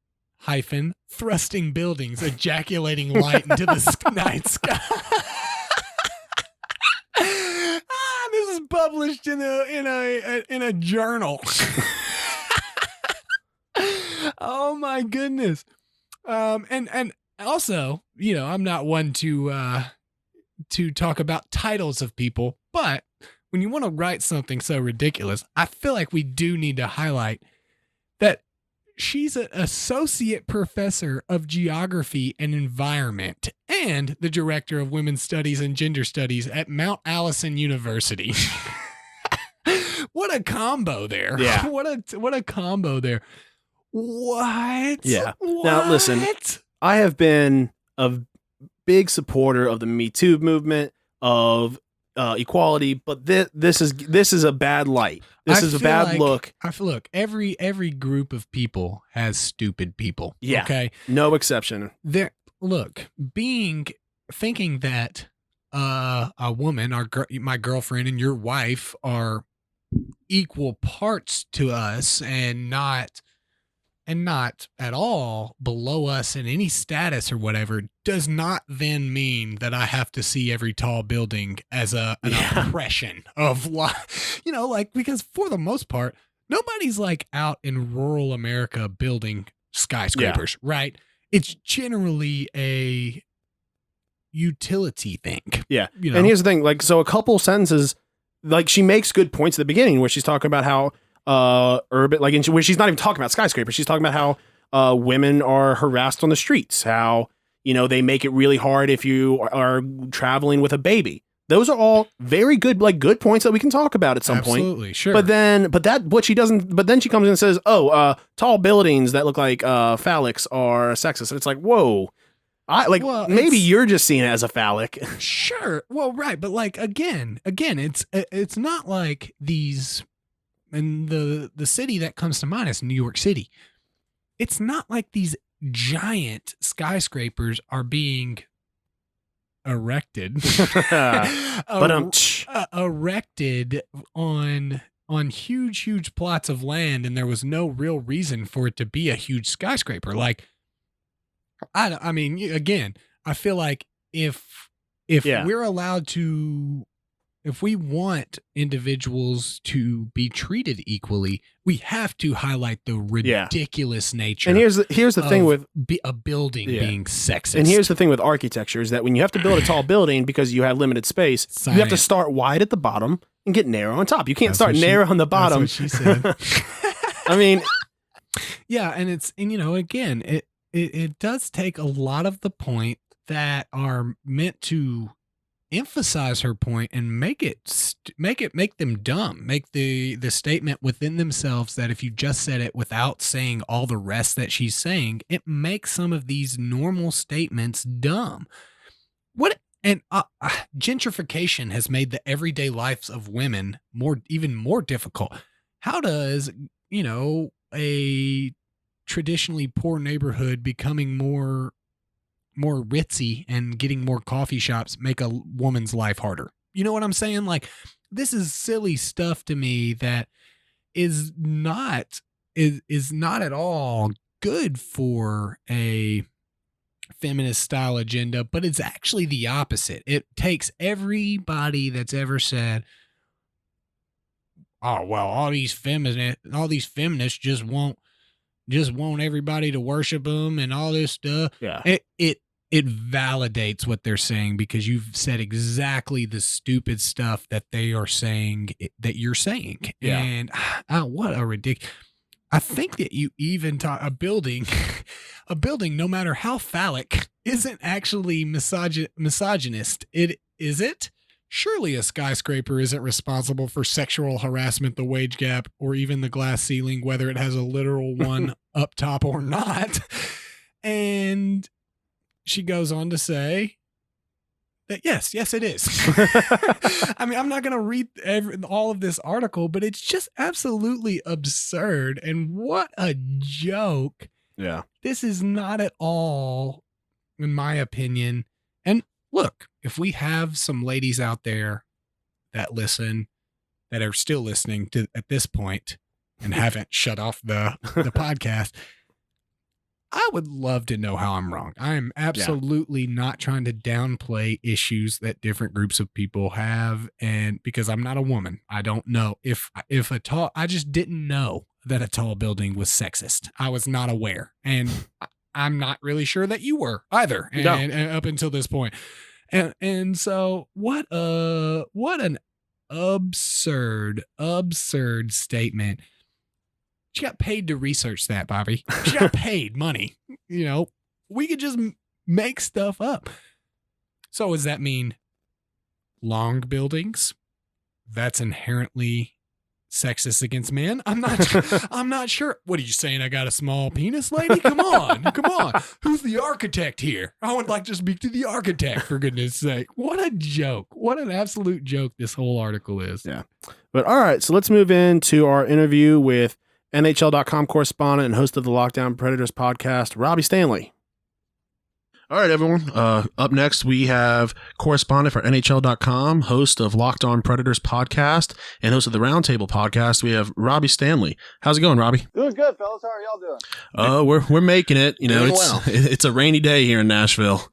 Thrusting Buildings Ejaculating Light into the Night Sky. This is published in a journal. Oh my goodness. And also, I'm not one to talk about titles of people, but when you want to write something so ridiculous, I feel like we do need to highlight that she's an associate professor of geography and environment and the director of women's studies and gender studies at Mount Allison University. What a combo there. Yeah. What a combo there. What? Yeah. What? Now, listen, I have been a big supporter of the Me Too movement, of equality, but this is a bad light. This is a bad look. Look, every group of people has stupid people. Yeah. Okay. No exception. Thinking that a woman, my girlfriend and your wife are equal parts to us and not at all below us in any status or whatever, does not then mean that I have to see every tall building as an oppression of life. Because for the most part, nobody's like out in rural America building skyscrapers, right? It's generally a utility thing. Yeah. And here's the thing, so a couple sentences, she makes good points at the beginning where she's talking about how urban, where she's not even talking about skyscrapers. She's talking about how women are harassed on the streets, how, they make it really hard if you are traveling with a baby. Those are all very good, good points that we can talk about at some point. Absolutely, sure. But then she comes in and says, tall buildings that look like phallics are sexist. And it's like, whoa. Maybe you're just seeing it as a phallic. Sure. Well, right. But again, it's not like these, and the city that comes to mind is New York City. It's not like these giant skyscrapers are being erected erected on huge plots of land, and there was no real reason for it to be a huge skyscraper. Like, I mean, again, I feel like if we're allowed to, if we want individuals to be treated equally, we have to highlight the ridiculous nature. And here's the thing with a building being sexist. And here's the thing with architecture is that when you have to build a tall building because you have limited space, you have to start wide at the bottom and get narrow on top. You can't start narrow on the bottom. That's what she said. I mean, yeah, and again, it does take a lot of the point that are meant to emphasize her point and make them dumb, make the statement within themselves that if you just said it without saying all the rest that she's saying, it makes some of these normal statements dumb. Gentrification has made the everyday lives of women even more difficult. How does, a traditionally poor neighborhood becoming more ritzy and getting more coffee shops make a woman's life harder? You know what I'm saying? Like, this is silly stuff to me that is not at all good for a feminist style agenda, but it's actually the opposite. It takes everybody that's ever said, oh, well, all these feminists just want everybody to worship them and all this stuff. Yeah. It validates what they're saying because you've said exactly the stupid stuff that they are saying that you're saying. Yeah. And what a ridiculous. I think that you even taught a building, no matter how phallic, isn't actually misogynist. Is it? Surely a skyscraper isn't responsible for sexual harassment, the wage gap, or even the glass ceiling, whether it has a literal one up top or not. And she goes on to say that yes, it is. I mean, I'm not going to read all of this article, but it's just absolutely absurd. And what a joke. Yeah. This is not at all, in my opinion. And look, if we have some ladies out there that listen, that are still listening to at this point and haven't shut off the podcast, I would love to know how I'm wrong. I am absolutely not trying to downplay issues that different groups of people have. And because I'm not a woman, I don't know I just didn't know that a tall building was sexist. I was not aware. And I'm not really sure that you were either. And up until this point. And so what an absurd statement. She got paid to research that, Bobby. She got paid money. We could just make stuff up. So does that mean long buildings? That's inherently sexist against men? I'm not sure. What are you saying? I got a small penis, lady? Come on. Who's the architect here? I would like to speak to the architect, for goodness sake. What a joke. What an absolute joke this whole article is. Yeah. But all right, so let's move into our interview with NHL.com correspondent and host of the Lockdown Predators podcast, Robby Stanley. All right, everyone. Up next, we have correspondent for NHL.com, host of Locked On Predators podcast, and host of the Roundtable podcast. We have Robby Stanley. How's it going, Robby? Doing good, fellas. How are y'all doing? We're making it. Well. It's a rainy day here in Nashville.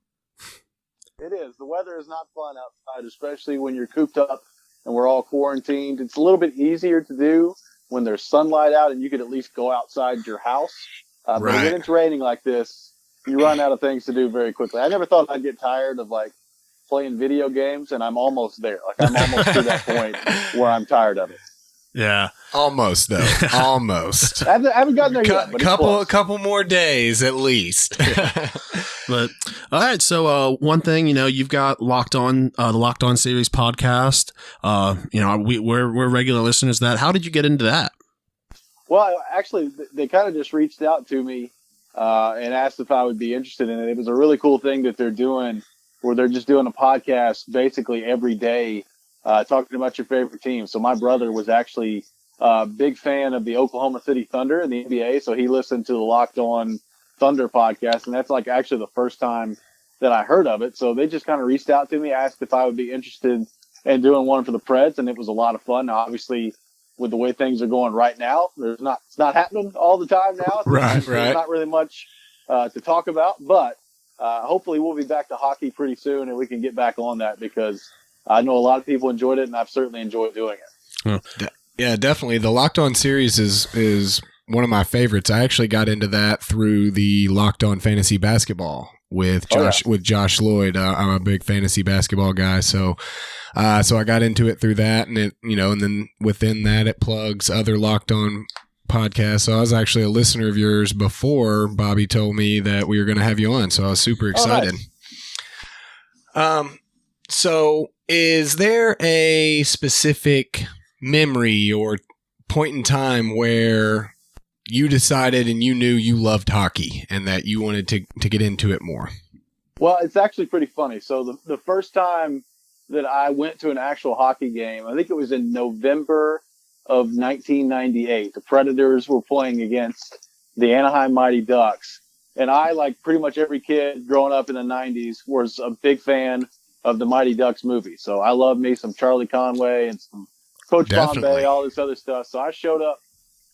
It is. The weather is not fun outside, especially when you're cooped up and we're all quarantined. It's a little bit easier to do when there's sunlight out and you could at least go outside your house. But when it's raining like this, you run out of things to do very quickly. I never thought I'd get tired of playing video games, and I'm almost there. I'm almost to that point where I'm tired of it. Yeah, almost though. Almost. I haven't gotten there yet. But couple more days at least. But all right, so one thing, you've got Locked On, the Locked On series podcast. We're regular listeners to that. How did you get into that? Well, actually, they kind of just reached out to me and asked if I would be interested in it. It was a really cool thing that they're doing, where they're just doing a podcast basically every day, talking about your favorite team. So my brother was actually a big fan of the Oklahoma City Thunder in the NBA, so he listened to the Locked On Thunder podcast, and that's actually the first time that I heard of it. So they just kind of reached out to me, asked if I would be interested and doing one for the Preds, and it was a lot of fun. Now, obviously, with the way things are going right now, it's not happening all the time now. There's not really much to talk about, but hopefully we'll be back to hockey pretty soon, and we can get back on that because I know a lot of people enjoyed it, and I've certainly enjoyed doing it. Yeah, definitely. The Locked On series is one of my favorites. I actually got into that through the Locked On Fantasy Basketball with Josh Lloyd. I'm a big fantasy basketball guy, so I got into it through that, and and then within that it plugs other Locked On podcasts. So I was actually a listener of yours before Bobby told me that we were going to have you on, so I was super excited. Nice. So is there a specific memory or point in time where you decided and you knew you loved hockey and that you wanted to get into it more? Well, it's actually pretty funny. So the first time that I went to an actual hockey game, I think it was in November of 1998. The Predators were playing against the Anaheim Mighty Ducks. And I, like pretty much every kid growing up in the 90s, was a big fan of the Mighty Ducks movie. So I love me some Charlie Conway and some Coach Bombay, all this other stuff. So I showed up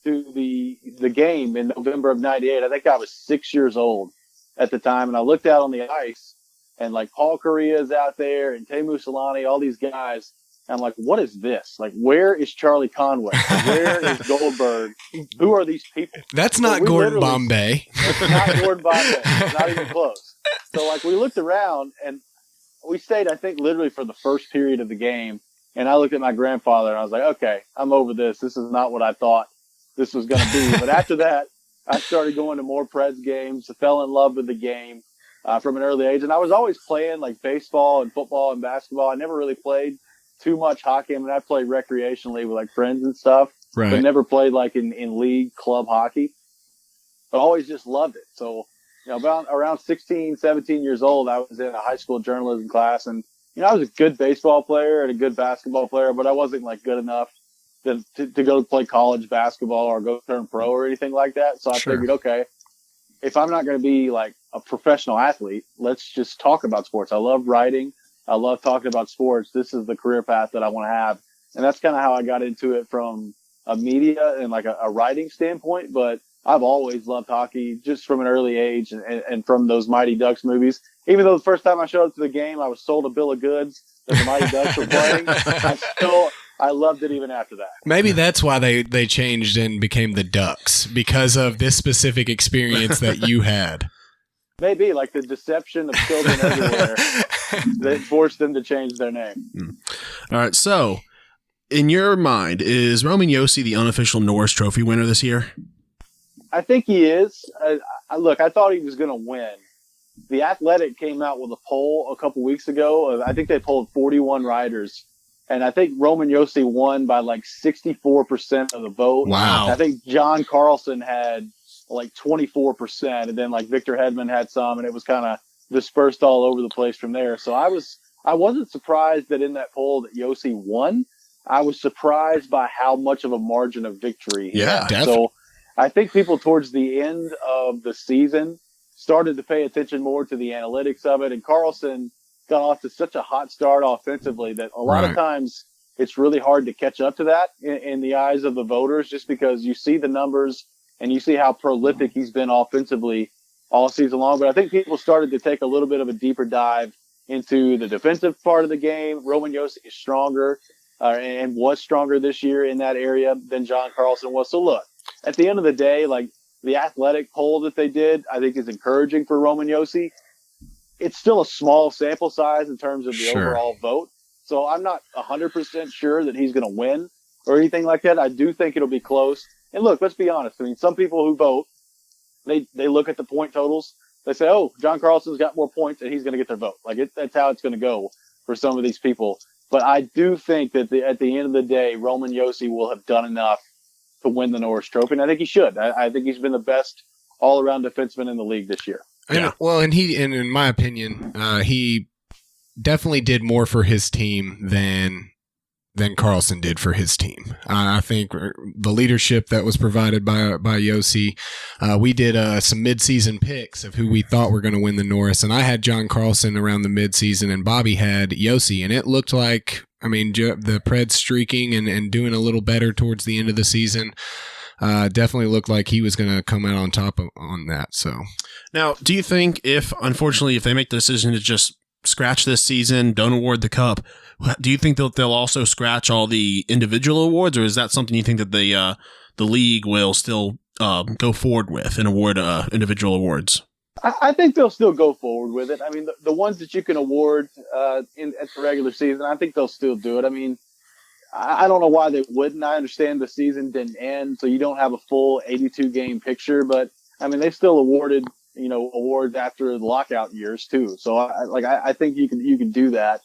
to the game in November of 98. I think I was 6 years old at the time. And I looked out on the ice and like Paul Correa's out there and Teemu Solani, all these guys. And I'm like, what is this? Like, where is Charlie Conway? Where is Goldberg? Who are these people? That's not Gordon Bombay. It's not Gordon Bombay. It's not even close. So like we looked around and we stayed, I think, literally for the first period of the game. And I looked at my grandfather and I was like, okay, I'm over this. This is not what I thought this was going to be. But after that, I started going to more Preds games, fell in love with the game from an early age. And I was always playing like baseball and football and basketball. I never really played too much hockey. I mean, I played recreationally with like friends and stuff, but never played like in league club hockey. But always just loved it. So, about around 16, 17 years old, I was in a high school journalism class. And, I was a good baseball player and a good basketball player, but I wasn't like good enough to go play college basketball or go turn pro or anything like that. So I figured, okay, if I'm not going to be like a professional athlete, let's just talk about sports. I love writing. I love talking about sports. This is the career path that I want to have. And that's kind of how I got into it from a media and like a writing standpoint. But I've always loved hockey just from an early age and from those Mighty Ducks movies. Even though the first time I showed up to the game, I was sold a bill of goods that the Mighty Ducks were playing. I loved it even after that. Maybe that's why they changed and became the Ducks, because of this specific experience that you had. Maybe, like the deception of children everywhere that forced them to change their name. All right, so in your mind, is Roman Josi the unofficial Norris Trophy winner this year? I think he is. Look, I thought he was going to win. The Athletic came out with a poll a couple weeks ago. I think they polled 41 riders, and I think Roman Josi won by like 64% of the vote. Wow. I think John Carlson had like 24%, and then like Victor Hedman had some, and it was kind of dispersed all over the place from there. So I wasn't surprised that in that poll that Josi won. I was surprised by how much of a margin of victory he had. Definitely. So I think people towards the end of the season started to pay attention more to the analytics of it, and Carlson got off to such a hot start offensively that a lot of times it's really hard to catch up to that in the eyes of the voters, just because you see the numbers and you see how prolific he's been offensively all season long. But I think people started to take a little bit of a deeper dive into the defensive part of the game. Roman Josi is stronger and was stronger this year in that area than John Carlson was. So look, at the end of the day, like the Athletic poll that they did, I think is encouraging for Roman Josi. It's still a small sample size in terms of the overall vote. So I'm not 100% sure that he's going to win or anything like that. I do think it'll be close. And look, let's be honest. I mean, some people who vote, they look at the point totals. They say, oh, John Carlson's got more points and he's going to get their vote. Like that's how it's going to go for some of these people. But I do think that at the end of the day, Roman Josi will have done enough to win the Norris Trophy. And I think he should. I think he's been the best all-around defenseman in the league this year. And in my opinion, he definitely did more for his team than Carlson did for his team. I think the leadership that was provided by Josi, we did some mid-season picks of who we thought were going to win the Norris, and I had John Carlson around the mid-season, and Bobby had Josi, and it looked like I mean, the Preds streaking and doing a little better towards the end of the season definitely looked like he was going to come out on top on that. So now, do you think unfortunately, if they make the decision to just scratch this season, don't award the cup, do you think they'll also scratch all the individual awards, or is that something you think that the league will still go forward with and award individual awards? I think they'll still go forward with it. I mean, the ones that you can award at the regular season, I think they'll still do it. I mean, I don't know why they wouldn't. I understand the season didn't end, so you don't have a full 82-game picture. But, I mean, they still awarded, awards after the lockout years, too. So, I think you can do that.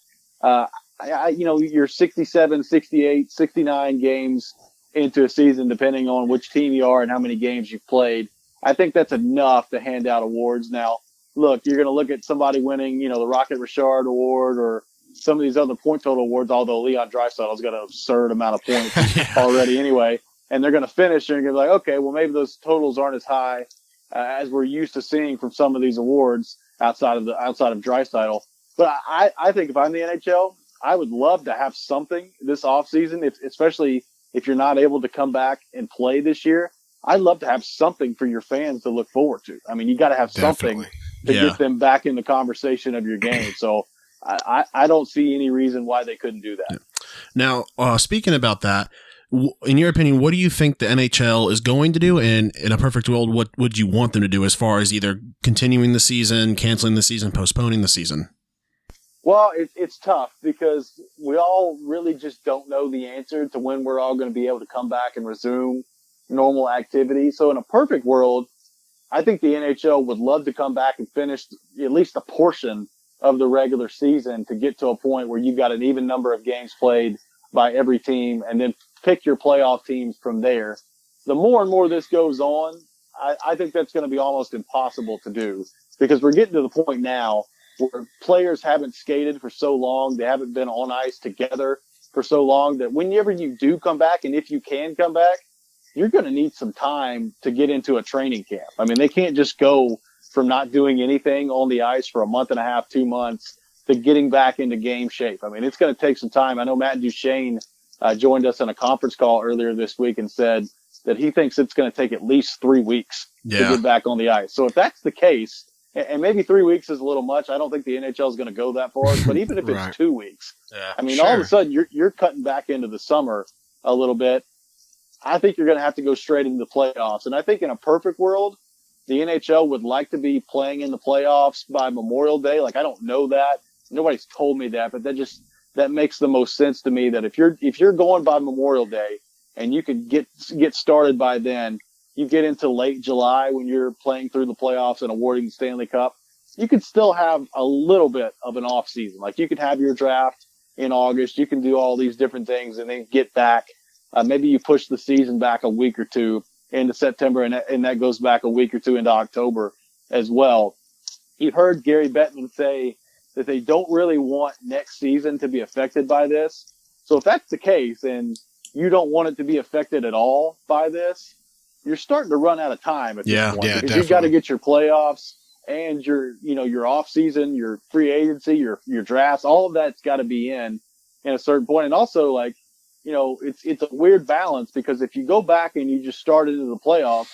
You're 67, 68, 69 games into a season, depending on which team you are and how many games you've played. I think that's enough to hand out awards. Now, look, you're going to look at somebody winning, the Rocket Richard Award or some of these other point total awards, although Leon Draisaitl's got an absurd amount of points already anyway. And they're going to finish and you're going to be like, okay, well, maybe those totals aren't as high as we're used to seeing from some of these awards outside of Draisaitl. But I think if I'm the NHL, I would love to have something this offseason, especially if you're not able to come back and play this year. I'd love to have something for your fans to look forward to. I mean, you got to have something to get them back in the conversation of your game. So I don't see any reason why they couldn't do that. Yeah. Now, speaking about that, in your opinion, what do you think the NHL is going to do? And in a perfect world, what would you want them to do as far as either continuing the season, canceling the season, postponing the season? Well, it's tough because we all really just don't know the answer to when we're all going to be able to come back and resume normal activity. So in a perfect world, I think the NHL would love to come back and finish at least a portion of the regular season to get to a point where you've got an even number of games played by every team and then pick your playoff teams from there. The more and more this goes on, I think that's going to be almost impossible to do because we're getting to the point now where players haven't skated for so long. They haven't been on ice together for so long that whenever you do come back, and if you can come back, you're going to need some time to get into a training camp. I mean, they can't just go from not doing anything on the ice for a month and a half, 2 months to getting back into game shape. I mean, it's going to take some time. I know Matt Duchene joined us on a conference call earlier this week and said that he thinks it's going to take at least 3 weeks to get back on the ice. So if that's the case, and maybe 3 weeks is a little much, I don't think the NHL is going to go that far, but even if it's 2 weeks, I mean, all of a sudden you're cutting back into the summer a little bit. I think you're going to have to go straight into the playoffs. And I think in a perfect world, the NHL would like to be playing in the playoffs by Memorial Day. Like, I don't know that. Nobody's told me that, but that makes the most sense to me that if you're going by Memorial Day and you can get started by then, you get into late July when you're playing through the playoffs and awarding the Stanley Cup, you could still have a little bit of an off season. Like, you could have your draft in August. You can do all these different things and then get back. Maybe you push the season back a week or two into September, and that goes back a week or two into October as well. You've heard Gary Bettman say that they don't really want next season to be affected by this. So if that's the case and you don't want it to be affected at all by this, you're starting to run out of time at this point. Because definitely. You've got to get your playoffs and your off season, your free agency, your drafts, all of that's got to be in a certain point. And also, like, it's a weird balance because if you go back and you just start into the playoffs,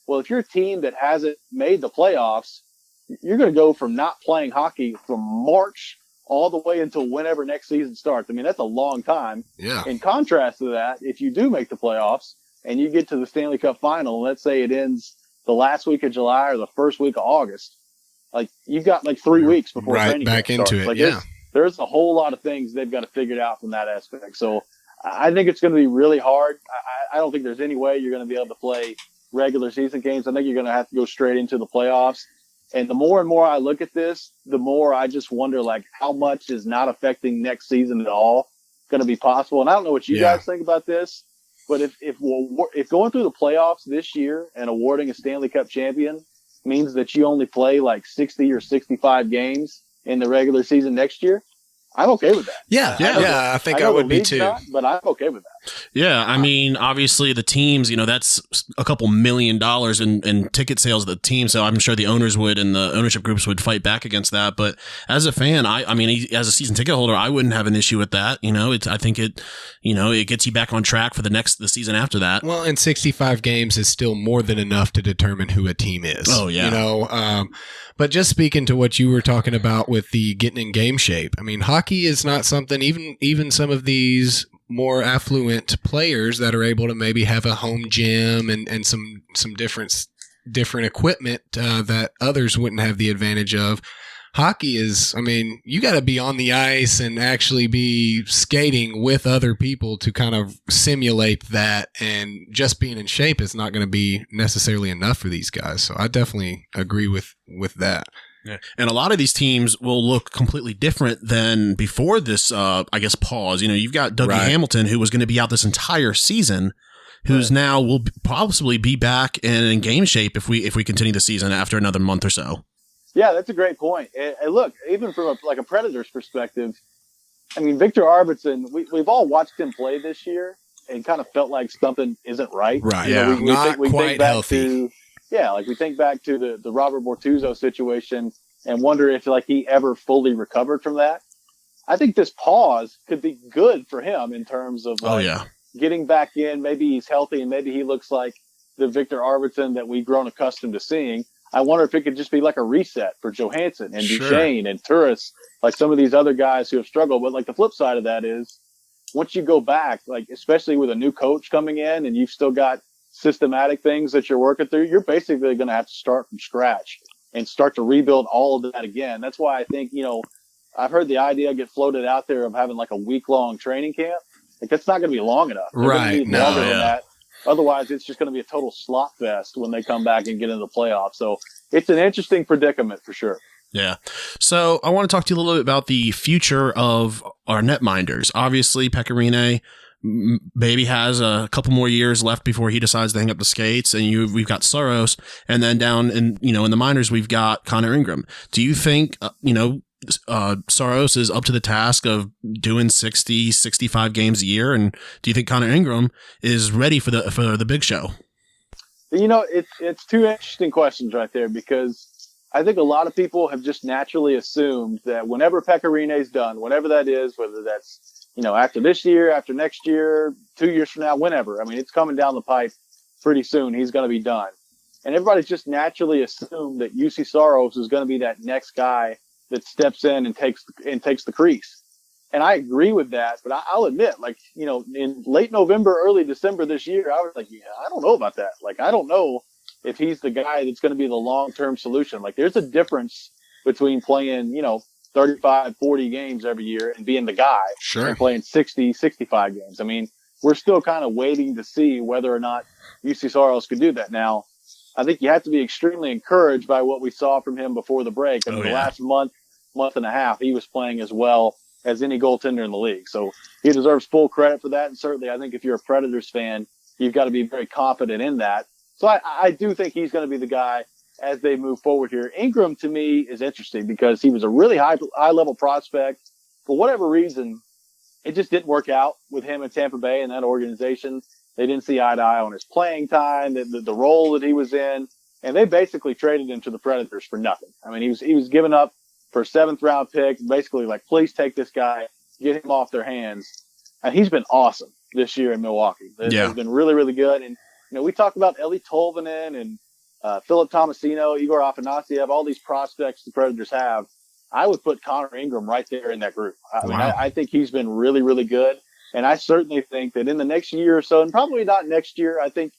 well, if you're a team that hasn't made the playoffs, you're going to go from not playing hockey from March all the way until whenever next season starts. I mean, that's a long time. Yeah. In contrast to that, if you do make the playoffs and you get to the Stanley Cup final, and let's say it ends the last week of July or the first week of August, like, you've got like 3 weeks before training back camp starts. into it. Like, yeah. There's a whole lot of things they've got to figure out from that aspect. So I think it's going to be really hard. I don't think there's any way you're going to be able to play regular season games. I think you're going to have to go straight into the playoffs. And the more and more I look at this, the more I just wonder, like, how much is not affecting next season at all going to be possible. And I don't know what you guys think about this, but if going through the playoffs this year and awarding a Stanley Cup champion means that you only play like 60 or 65 games in the regular season next year, I'm okay with that. Yeah. I think I know would the be league's too. not, but I'm okay with that. Yeah, I mean, obviously the teams, that's a couple $1 million in ticket sales of the team, so I'm sure the owners would and the ownership groups would fight back against that. But as a fan, I mean, as a season ticket holder, I wouldn't have an issue with that. I think it gets you back on track for the season after that. Well, and 65 games is still more than enough to determine who a team is. Oh yeah, but just speaking to what you were talking about with the getting in game shape, I mean, hockey is not something even some of these more affluent players that are able to maybe have a home gym and some different equipment that others wouldn't have the advantage of. Hockey is, I mean, you got to be on the ice and actually be skating with other people to kind of simulate that, and just being in shape is not going to be necessarily enough for these guys. So I definitely agree with that. Yeah. And a lot of these teams will look completely different than before this, pause. You've got Dougie Hamilton, who was going to be out this entire season, who's now will possibly be back and in game shape if we continue the season after another month or so. Yeah, that's a great point. And look, even from a Predators perspective, I mean, Victor Arvidsson, we've all watched him play this year and kind of felt like something isn't right. Right. We think back healthy. We think back to the Robert Bortuzzo situation and wonder if he ever fully recovered from that. I think this pause could be good for him in terms of getting back in. Maybe he's healthy and maybe he looks like the Victor Arvidsson that we've grown accustomed to seeing. I wonder if it could just be like a reset for Johansson and Duchesne and Turris, like some of these other guys who have struggled. But the flip side of that is, once you go back, especially with a new coach coming in and you've still got systematic things that you're working through, you're basically going to have to start from scratch and start to rebuild all of that again. That's why I think, I've heard the idea get floated out there of having a week-long training camp. That's not going to be long enough. They're going to need longer than that. Otherwise, it's just going to be a total slot fest when they come back and get into the playoffs. So it's an interesting predicament for sure. Yeah. So I want to talk to you a little bit about the future of our netminders. Obviously, Pecorine maybe has a couple more years left before he decides to hang up the skates. And we've got Saros. And then down in the minors, we've got Connor Ingram. Do you think, Saros is up to the task of doing 60, 65 games a year? And do you think Connor Ingram is ready for the big show? It's two interesting questions right there, because I think a lot of people have just naturally assumed that whenever Pecorine's done, whatever that is, whether that's, after this year, after next year, 2 years from now, whenever, I mean, it's coming down the pipe pretty soon. He's going to be done. And everybody's just naturally assumed that UC Saros is going to be that next guy that steps in and takes the crease. And I agree with that, but I'll admit, in late November, early December this year, I was like, I don't know about that. I don't know if he's the guy that's going to be the long-term solution. There's a difference between playing, 35, 40 games every year and being the guy and playing 60, 65 games. I mean, we're still kind of waiting to see whether or not UC Saros could do that. Now, I think you have to be extremely encouraged by what we saw from him before the break. I mean, the last month and a half, he was playing as well as any goaltender in the league. So he deserves full credit for that. And certainly, I think if you're a Predators fan, you've got to be very confident in that. So I do think he's going to be the guy as they move forward here. Ingram, to me, is interesting because he was a really high-level prospect. For whatever reason, it just didn't work out with him in Tampa Bay and that organization. They didn't see eye to eye on his playing time, the role that he was in, and they basically traded him to the Predators for nothing. I mean, he was given up for a 7th-round pick, basically please take this guy, get him off their hands. And he's been awesome this year in Milwaukee. He's been really, really good. And, we talk about Eli Tolvanen and Philip Tomasino, Igor Afanasiev, all these prospects the Predators have. I would put Connor Ingram right there in that group. I think he's been really, really good. And I certainly think that in the next year or so, and probably not next year, I think,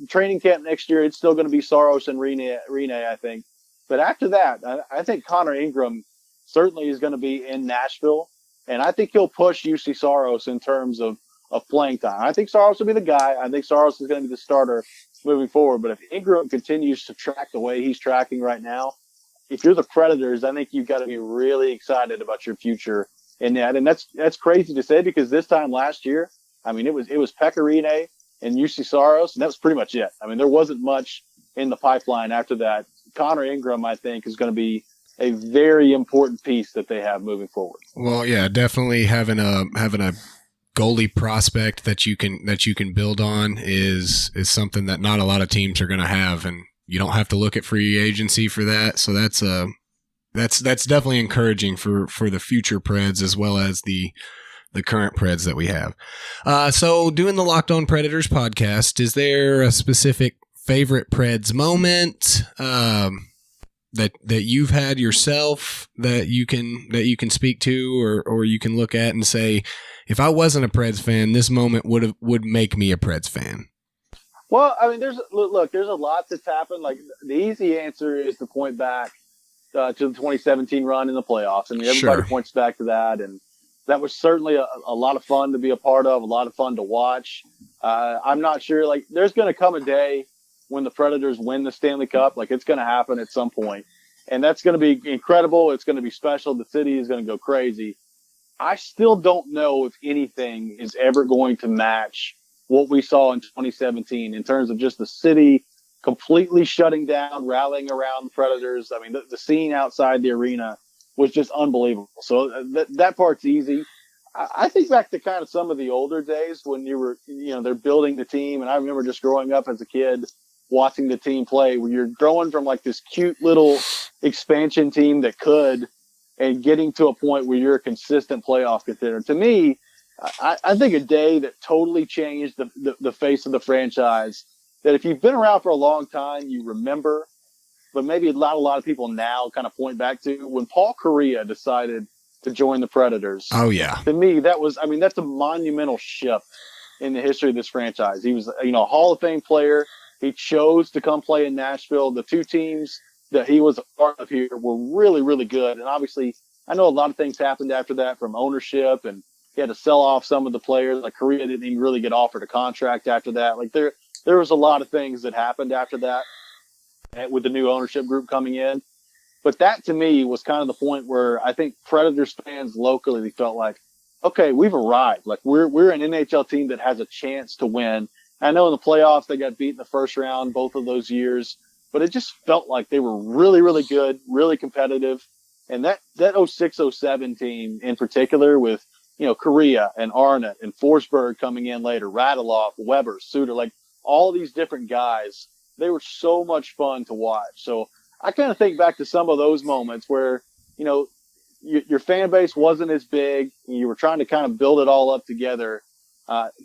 training camp next year, it's still going to be Saros and Rene, I think. But after that, I think Connor Ingram certainly is going to be in Nashville. And I think he'll push UC Saros in terms of playing time. I think Saros will be the guy. I think Saros is going to be the starter moving forward. But if Ingram continues to track the way he's tracking right now, if you're the Predators, I think you've got to be really excited about your future in that. And that's crazy to say because this time last year, I mean, it was Pecorine and UC Saros, and that was pretty much it. I mean, there wasn't much in the pipeline after that. Connor Ingram, I think, is going to be a very important piece that they have moving forward. Well, yeah, definitely having a goalie prospect that you can build on is something that not a lot of teams are going to have, and you don't have to look at free agency for that. So that's definitely encouraging for the future Preds as well as the current Preds that we have. So doing the Locked On Predators podcast, is there a specific favorite Preds moment that you've had yourself that you can speak to or you can look at and say, if I wasn't a Preds fan, this moment would make me a Preds fan? Well, I mean, there's a lot that's happened. Like, the easy answer is to point back to the 2017 run in the playoffs. I mean, everybody points back to that, and that was certainly a lot of fun to be a part of, a lot of fun to watch. I'm not sure, like, there's going to come a day when the Predators win the Stanley Cup. Like, it's going to happen at some point, and that's going to be incredible. It's going to be special. The city is going to go crazy. I still don't know if anything is ever going to match what we saw in 2017 in terms of just the city completely shutting down, rallying around the Predators. I mean, the scene outside the arena was just unbelievable. So that part's easy. I think back to kind of some of the older days when they're building the team. And I remember just growing up as a kid watching the team play, where you're growing from like this cute little expansion team that could, and getting to a point where you're a consistent playoff contender. To me, I think a day that totally changed the face of the franchise, that if you've been around for a long time, you remember, but maybe not a lot of people now kind of point back to, when Paul Kariya decided to join the Predators. Oh, yeah. To me, that's a monumental shift in the history of this franchise. He was, a Hall of Fame player. He chose to come play in Nashville. The two teams that he was a part of here were really, really good. And obviously, I know a lot of things happened after that, from ownership, and he had to sell off some of the players. Like, Kariya didn't even really get offered a contract after that. Like, there was a lot of things that happened after that with the new ownership group coming in. But that, to me, was kind of the point where I think Predators fans locally felt like, okay, we've arrived. Like, we're an NHL team that has a chance to win. I know in the playoffs they got beat in the first round both of those years, but it just felt like they were really, really good, really competitive. And that 06-07 team in particular, with, Kariya and Arnott and Forsberg coming in later, Radulov, Weber, Suter, like all these different guys, they were so much fun to watch. So I kind of think back to some of those moments where, your fan base wasn't as big. You were trying to kind of build it all up together.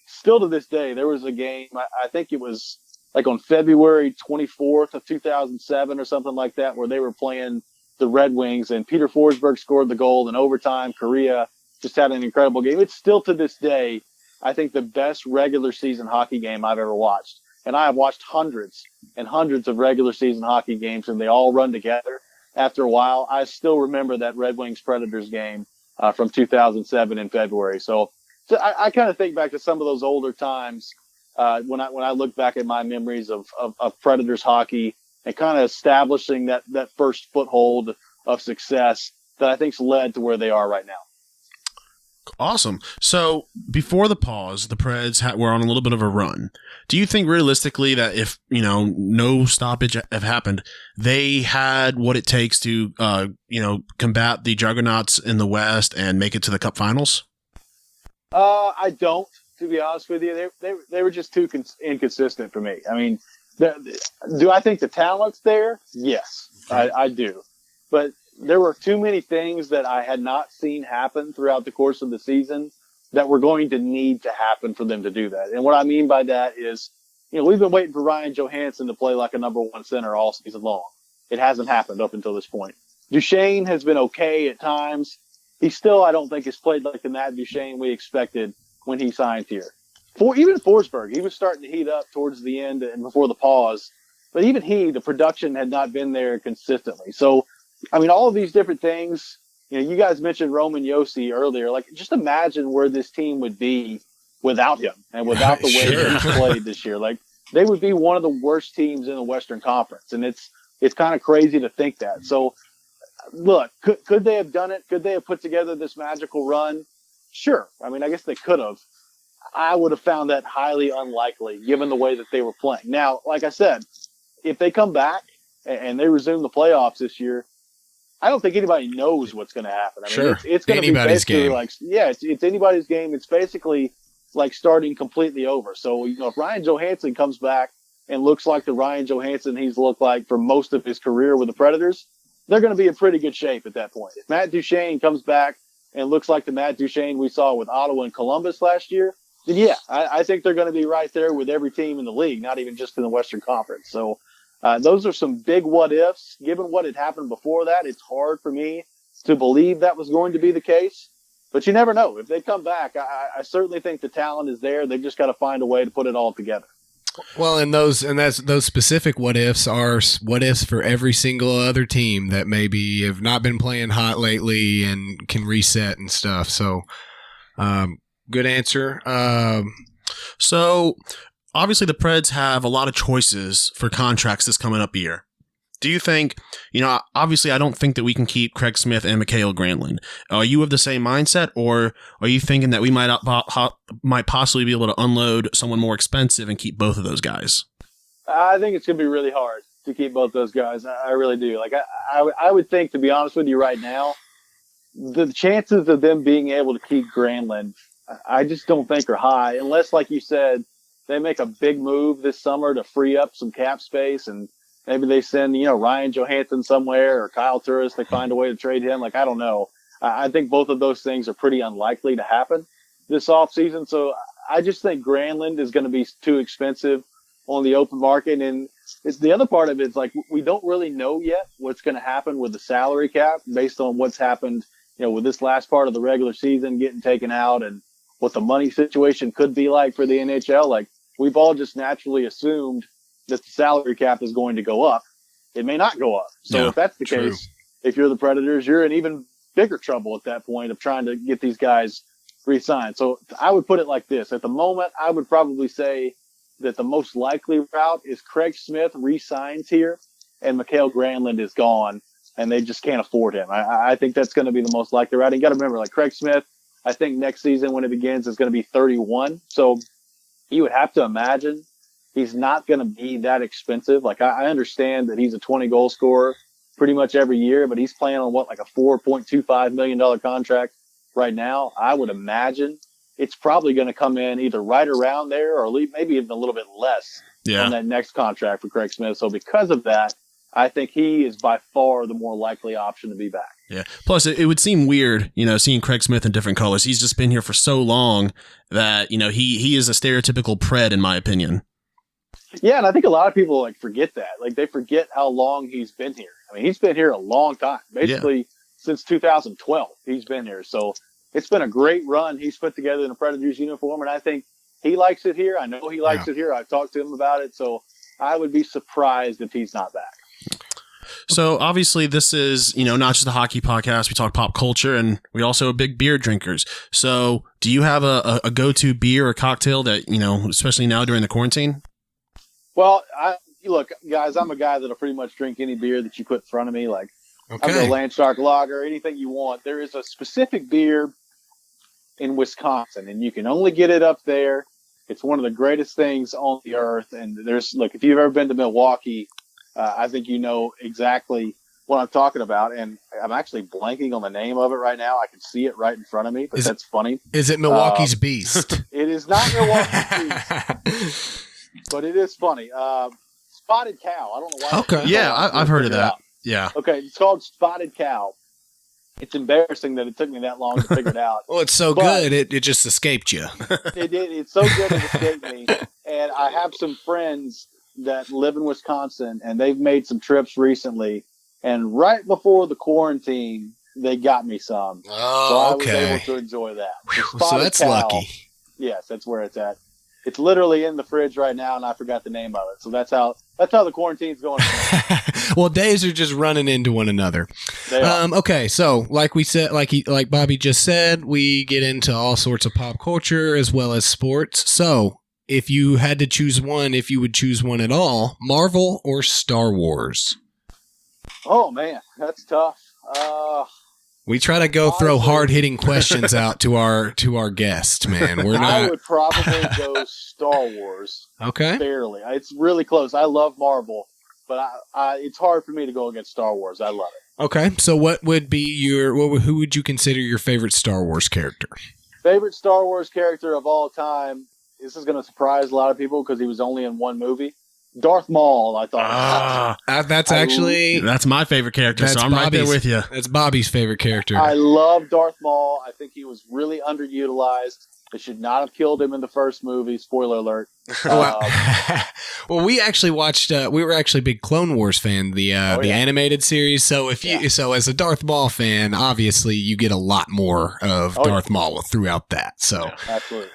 Still to this day, there was a game, I think it was like on February 24th of 2007 or something like that, where they were playing the Red Wings, and Peter Forsberg scored the goal in overtime. Kariya just had an incredible game. It's still to this day, I think, the best regular season hockey game I've ever watched. And I have watched hundreds and hundreds of regular season hockey games, and they all run together after a while. I still remember that Red Wings Predators game from 2007 in February. So I kind of think back to some of those older times when I look back at my memories of Predators hockey, and kind of establishing that first foothold of success that I think's led to where they are right now. Awesome. So before the pause, the Preds were on a little bit of a run. Do you think realistically that if, no stoppage have happened, they had what it takes to, combat the juggernauts in the West and make it to the Cup Finals? I don't, to be honest with you. They were just too inconsistent for me. I mean, do I think the talent's there? Yes, I do. But there were too many things that I had not seen happen throughout the course of the season that were going to need to happen for them to do that. And what I mean by that is, we've been waiting for Ryan Johansson to play like a number one center all season long. It hasn't happened up until this point. Duchesne has been okay at times. He still, I don't think, has played like the Matt Duchesne we expected when he signed here. Even Forsberg, he was starting to heat up towards the end and before the pause. But even the production had not been there consistently. So, I mean, all of these different things, you guys mentioned Roman Josi earlier. Like, just imagine where this team would be without him and without the way that he's played this year. Like, they would be one of the worst teams in the Western Conference. And it's kind of crazy to think that. So, look, could they have done it? Could they have put together this magical run? Sure. I mean, I guess they could have. I would have found that highly unlikely given the way that they were playing. Now, like I said, if they come back and they resume the playoffs this year, I don't think anybody knows what's going to happen. I mean, Sure. it's going to be Anybody's basically game. like, yeah, it's anybody's game. It's basically like starting completely over. So, if Ryan Johansson comes back and looks like the Ryan Johansson he's looked like for most of his career with the Predators, they're going to be in pretty good shape at that point. If Matt Duchene comes back and looks like the Matt Duchene we saw with Ottawa and Columbus last year, then yeah, I think they're going to be right there with every team in the league, not even just in the Western Conference. So those are some big what ifs. Given what had happened before that, it's hard for me to believe that was going to be the case. But you never know. If they come back, I certainly think the talent is there. They've just got to find a way to put it all together. Well, and those specific what ifs are what ifs for every single other team that maybe have not been playing hot lately and can reset and stuff. So, good answer. So obviously the Preds have a lot of choices for contracts this coming up year. Do you think, obviously I don't think that we can keep Craig Smith and Mikael Granlund. Are you of the same mindset, or are you thinking that we might possibly be able to unload someone more expensive and keep both of those guys? I think it's going to be really hard to keep both those guys. I really do. Like I would think, to be honest with you right now, the chances of them being able to keep Granlund, I just don't think are high, unless, like you said, they make a big move this summer to free up some cap space, and maybe they send, Ryan Johansson somewhere, or Kyle Turris. They find a way to trade him. Like, I don't know. I think both of those things are pretty unlikely to happen this offseason. So I just think Granlund is going to be too expensive on the open market. And it's the other part of it is, like, we don't really know yet what's going to happen with the salary cap based on what's happened, with this last part of the regular season getting taken out, and what the money situation could be like for the NHL. Like, we've all just naturally assumed that the salary cap is going to go up. It may not go up. So if that's the case, if you're the Predators, you're in even bigger trouble at that point of trying to get these guys re-signed. So I would put it like this. At the moment, I would probably say that the most likely route is Craig Smith re-signs here and Mikael Granlund is gone and they just can't afford him. I think that's going to be the most likely route. You got to remember, like, Craig Smith, I think next season when it begins is going to be 31. So you would have to imagine he's not going to be that expensive. Like, I understand that he's a 20 goal scorer pretty much every year, but he's playing on like a $4.25 million contract right now. I would imagine it's probably going to come in either right around there or maybe even a little bit less on that next contract for Craig Smith. So because of that, I think he is by far the more likely option to be back. Yeah. Plus, it would seem weird, seeing Craig Smith in different colors. He's just been here for so long that, he is a stereotypical Pred, in my opinion. Yeah, and I think a lot of people forget that. Like, they forget how long he's been here. I mean, he's been here a long time, basically since 2012. He's been here, so it's been a great run he's put together in a Predators uniform, and I think he likes it here. I know he likes it here. I've talked to him about it, so I would be surprised if he's not back. So obviously this is, not just a hockey podcast. We talk pop culture, and we also are big beer drinkers. So do you have a go-to beer or cocktail that, especially now during the quarantine? Well, look, guys, I'm a guy that'll pretty much drink any beer that you put in front of me. Like, I'll go Landshark Lager, anything you want. There is a specific beer in Wisconsin, and you can only get it up there. It's one of the greatest things on the earth. And if you've ever been to Milwaukee, I think you know exactly what I'm talking about. And I'm actually blanking on the name of it right now. I can see it right in front of me, but that's funny. Is it Milwaukee's Beast? It is not Milwaukee's Beast. But it is funny. Spotted Cow. I don't know why. Okay. Yeah, I've heard of that. Yeah. Okay, it's called Spotted Cow. It's embarrassing that it took me that long to figure it out. Well, it's so good, it just escaped you. It did. It's so good it escaped me. And I have some friends that live in Wisconsin, and they've made some trips recently. And right before the quarantine, they got me some. Oh, so I okay. was able to enjoy that. So that's Cow, lucky. Yes, that's where it's at. It's literally in the fridge right now, and I forgot the name of it. So that's how the quarantine's going. Well, days are just running into one another. Okay, so like we said, like Bobby just said, we get into all sorts of pop culture as well as sports. So if you had to choose one, if you would choose one at all, Marvel or Star Wars? Oh man, that's tough. We try to throw hard-hitting questions out to our guests, man. We're not. I would probably go Star Wars. Okay. Barely. It's really close. I love Marvel, but it's hard for me to go against Star Wars. I love it. Okay, so what would be who would you consider your favorite Star Wars character? Favorite Star Wars character of all time. This is going to surprise a lot of people because he was only in one movie. Darth Maul, I thought. That's my favorite character, so I'm right there with you. That's Bobby's favorite character. I love Darth Maul. I think he was really underutilized. They should not have killed him in the first movie. Spoiler alert. Well, we actually watched. We were actually big Clone Wars fan, the animated series. So so as a Darth Maul fan, obviously you get a lot more of Darth Maul throughout that. So absolutely.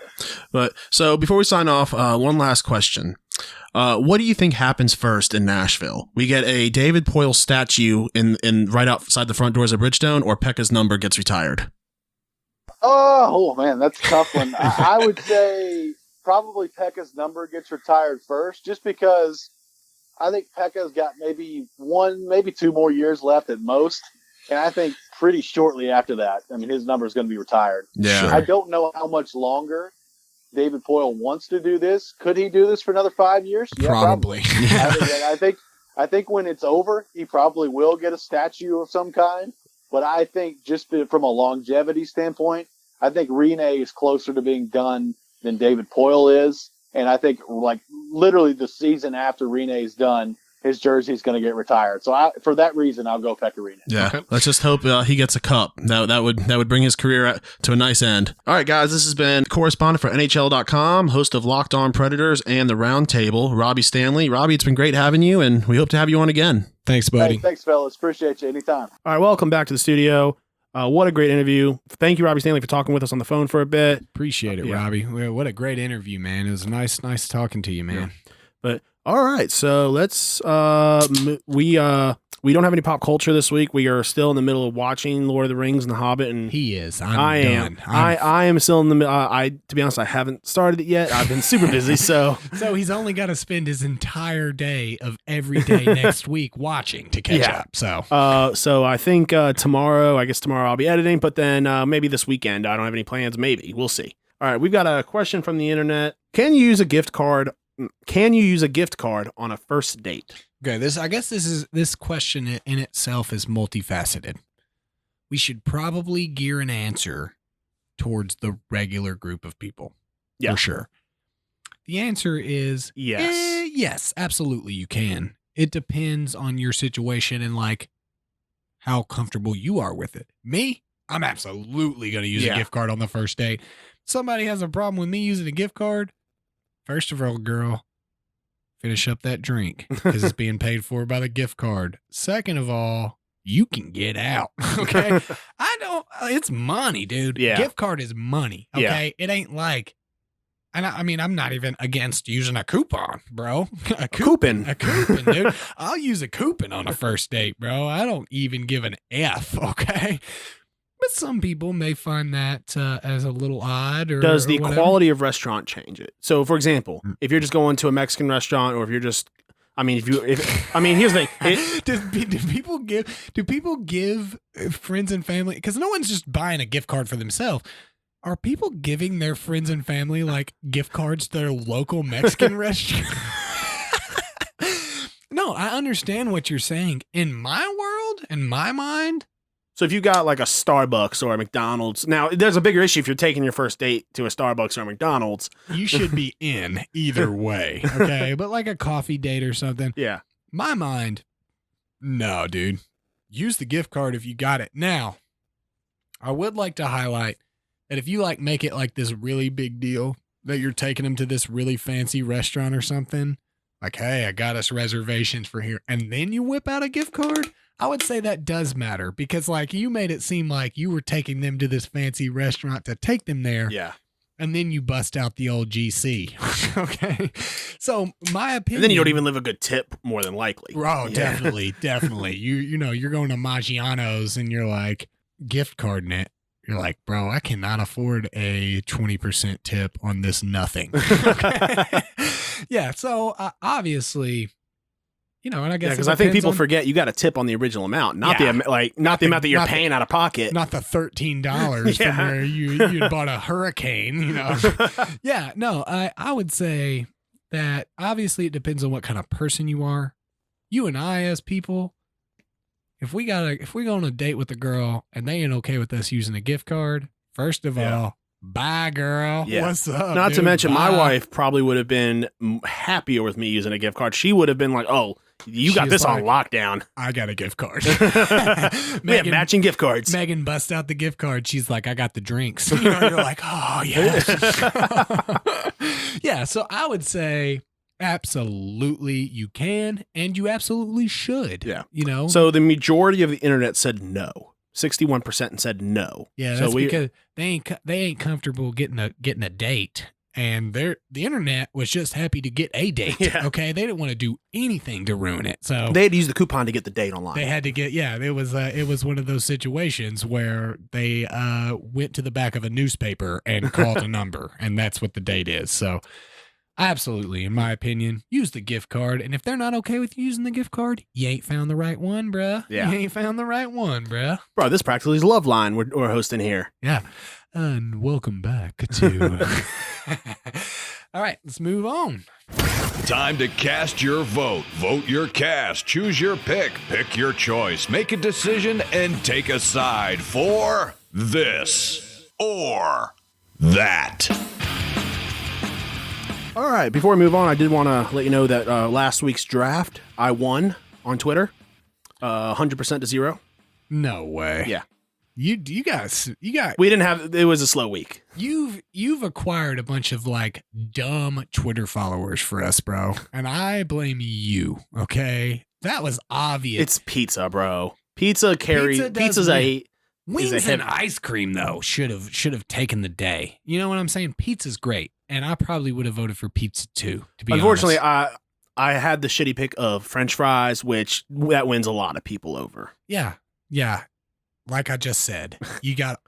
But so before we sign off, one last question. What do you think happens first in Nashville? We get a David Poyle statue in right outside the front doors of Bridgestone, or Pekka's number gets retired? Oh man, that's a tough one. I would say probably Pekka's number gets retired first, just because I think Pekka's got maybe 2 more years left at most. And I think pretty shortly after that, I mean, his number is going to be retired. Yeah. I don't know how much longer David Poyle wants to do this. Could he do this for another 5 years? Yeah, probably. I think when it's over, he probably will get a statue of some kind. But I think just from a longevity standpoint, I think Rene is closer to being done than David Poyle is. And I think literally the season after Rene is done, his jersey is going to get retired. So for that reason, I'll go Pekka Rinne. Yeah, okay. Let's just hope he gets a cup. That would bring his career to a nice end. All right, guys, this has been correspondent for NHL.com, host of Locked On Predators and the Roundtable, Robby Stanley. Robby, it's been great having you, and we hope to have you on again. Thanks, buddy. Hey, thanks, fellas. Appreciate you anytime. All right, welcome back to the studio. What a great interview. Thank you, Robby Stanley, for talking with us on the phone for a bit. Appreciate it, Robby. What a great interview, man. It was nice talking to you, man. Yeah. But all right, so let's we don't have any pop culture this week. We are still in the middle of watching Lord of the Rings and The Hobbit, and he is. I am still in the middle. To be honest, I haven't started it yet. I've been super busy, so he's only got to spend his entire day of every day next week watching to catch up. So I think tomorrow I'll be editing, but then maybe this weekend I don't have any plans. Maybe we'll see. All right, we've got a question from the internet. Can you use a gift card on a first date? Okay, this question in itself is multifaceted. We should probably gear an answer towards the regular group of people. Yeah. For sure. The answer is yes. Yes, absolutely you can. It depends on your situation and how comfortable you are with it. Me, I'm absolutely going to use a gift card on the first date. Somebody has a problem with me using a gift card. First of all, girl, finish up that drink because it's being paid for by the gift card. Second of all, you can get out. Okay. It's money, dude. Yeah. Gift card is money. Okay. Yeah. It ain't I'm not even against using a coupon, bro. A coupon, dude. I'll use a coupon on a first date, bro. I don't even give an F. Okay. But some people may find that as a little odd. Does the quality of restaurant change it? So, for example, if you're just going to a Mexican restaurant, or if you're just, here's the thing. Do people give friends and family? Because no one's just buying a gift card for themselves. Are people giving their friends and family gift cards to their local Mexican restaurant? No, I understand what you're saying. In my world, in my mind. So if you got a Starbucks or a McDonald's, now there's a bigger issue if you're taking your first date to a Starbucks or a McDonald's. You should be in either way, okay? But a coffee date or something. Yeah. My mind, no, dude. Use the gift card if you got it. Now, I would like to highlight that if you make it this really big deal that you're taking them to this really fancy restaurant or something, hey, I got us reservations for here, and then you whip out a gift card, I would say that does matter because you made it seem like you were taking them to this fancy restaurant to take them there. Yeah. And then you bust out the old GC. Okay. So my opinion. And then you don't even leave a good tip, more than likely. Oh, yeah. Definitely. You're going to Maggiano's and you're gift carding it. You're bro, I cannot afford a 20% tip on this nothing. Okay. Yeah. So obviously, and I guess because I think people forget you got a tip on the original amount, not the amount that you're paying out of pocket, not the $13 from where you bought a hurricane. Yeah, no, I would say that obviously it depends on what kind of person you are. You and I, as people, if we go on a date with a girl and they ain't okay with us using a gift card, first of all, bye, girl. Yeah. What's up? Not to dude? mention, my Bye. wife probably would have been happier with me using a gift card. She would have been like, "Oh, you got She's this on like, lockdown." I got a gift card. We have matching gift cards. Megan busts out the gift card. She's like, I got the drinks. You're like, oh, yes. Yeah, so I would say absolutely you can and you absolutely should. Yeah. So So the majority of the internet said no. 61% said no. yeah, So that's because they ain't comfortable getting a date. And the internet was just happy to get a date. Yeah. Okay. They didn't want to do anything to ruin it. So they had to use the coupon to get the date online. they had to get, it was one of those situations where they went to the back of a newspaper and called a number, and that's what the date is. So absolutely, in my opinion, use the gift card. And if they're not okay with you using the gift card, you ain't found the right one, bruh. Yeah. You ain't found the right one, bruh. Bro, this practically is Love Line we're hosting here. Yeah. And welcome back to. All right, let's move on. Time to cast your vote. Vote your cast. Choose your pick. Pick your choice. Make a decision and take a side for this or that. All right, before we move on, I did want to let you know that last week's draft, I won on Twitter, 100% to 0. No way. Yeah. You We didn't have, it was a slow week. You've acquired a bunch of like dumb Twitter followers for us, bro. And I blame you, okay? That was obvious. It's pizza, bro. Pizza's does a Wings is a and hit. ice cream though should have taken the day. You know what I'm saying? Pizza's great, and I probably would have voted for pizza too. To be Unfortunately, honest. I had the shitty pick of French fries, which that wins a lot of people over. Yeah. Like I just said, you got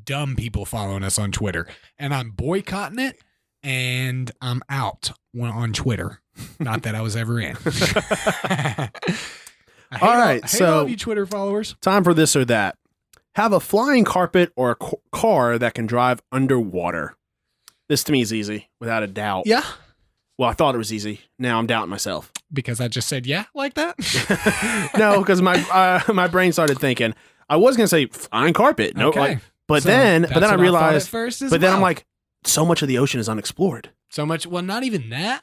dumb people following us on Twitter, and I'm boycotting it, and I'm out on Twitter. Not that I was ever in. All right, so all of you Twitter followers. Time for this or that. Have a flying carpet or a car that can drive underwater. This to me is easy, without a doubt. Yeah, Well, I thought it was easy. Now I'm doubting myself. because I just said yeah like that. No, because my brain started thinking. I was gonna say flying carpet. No, Okay. like, but So then that's I what realized. thought at first as But then I'm well. like, so much of the ocean is unexplored. So much. Well, not even that.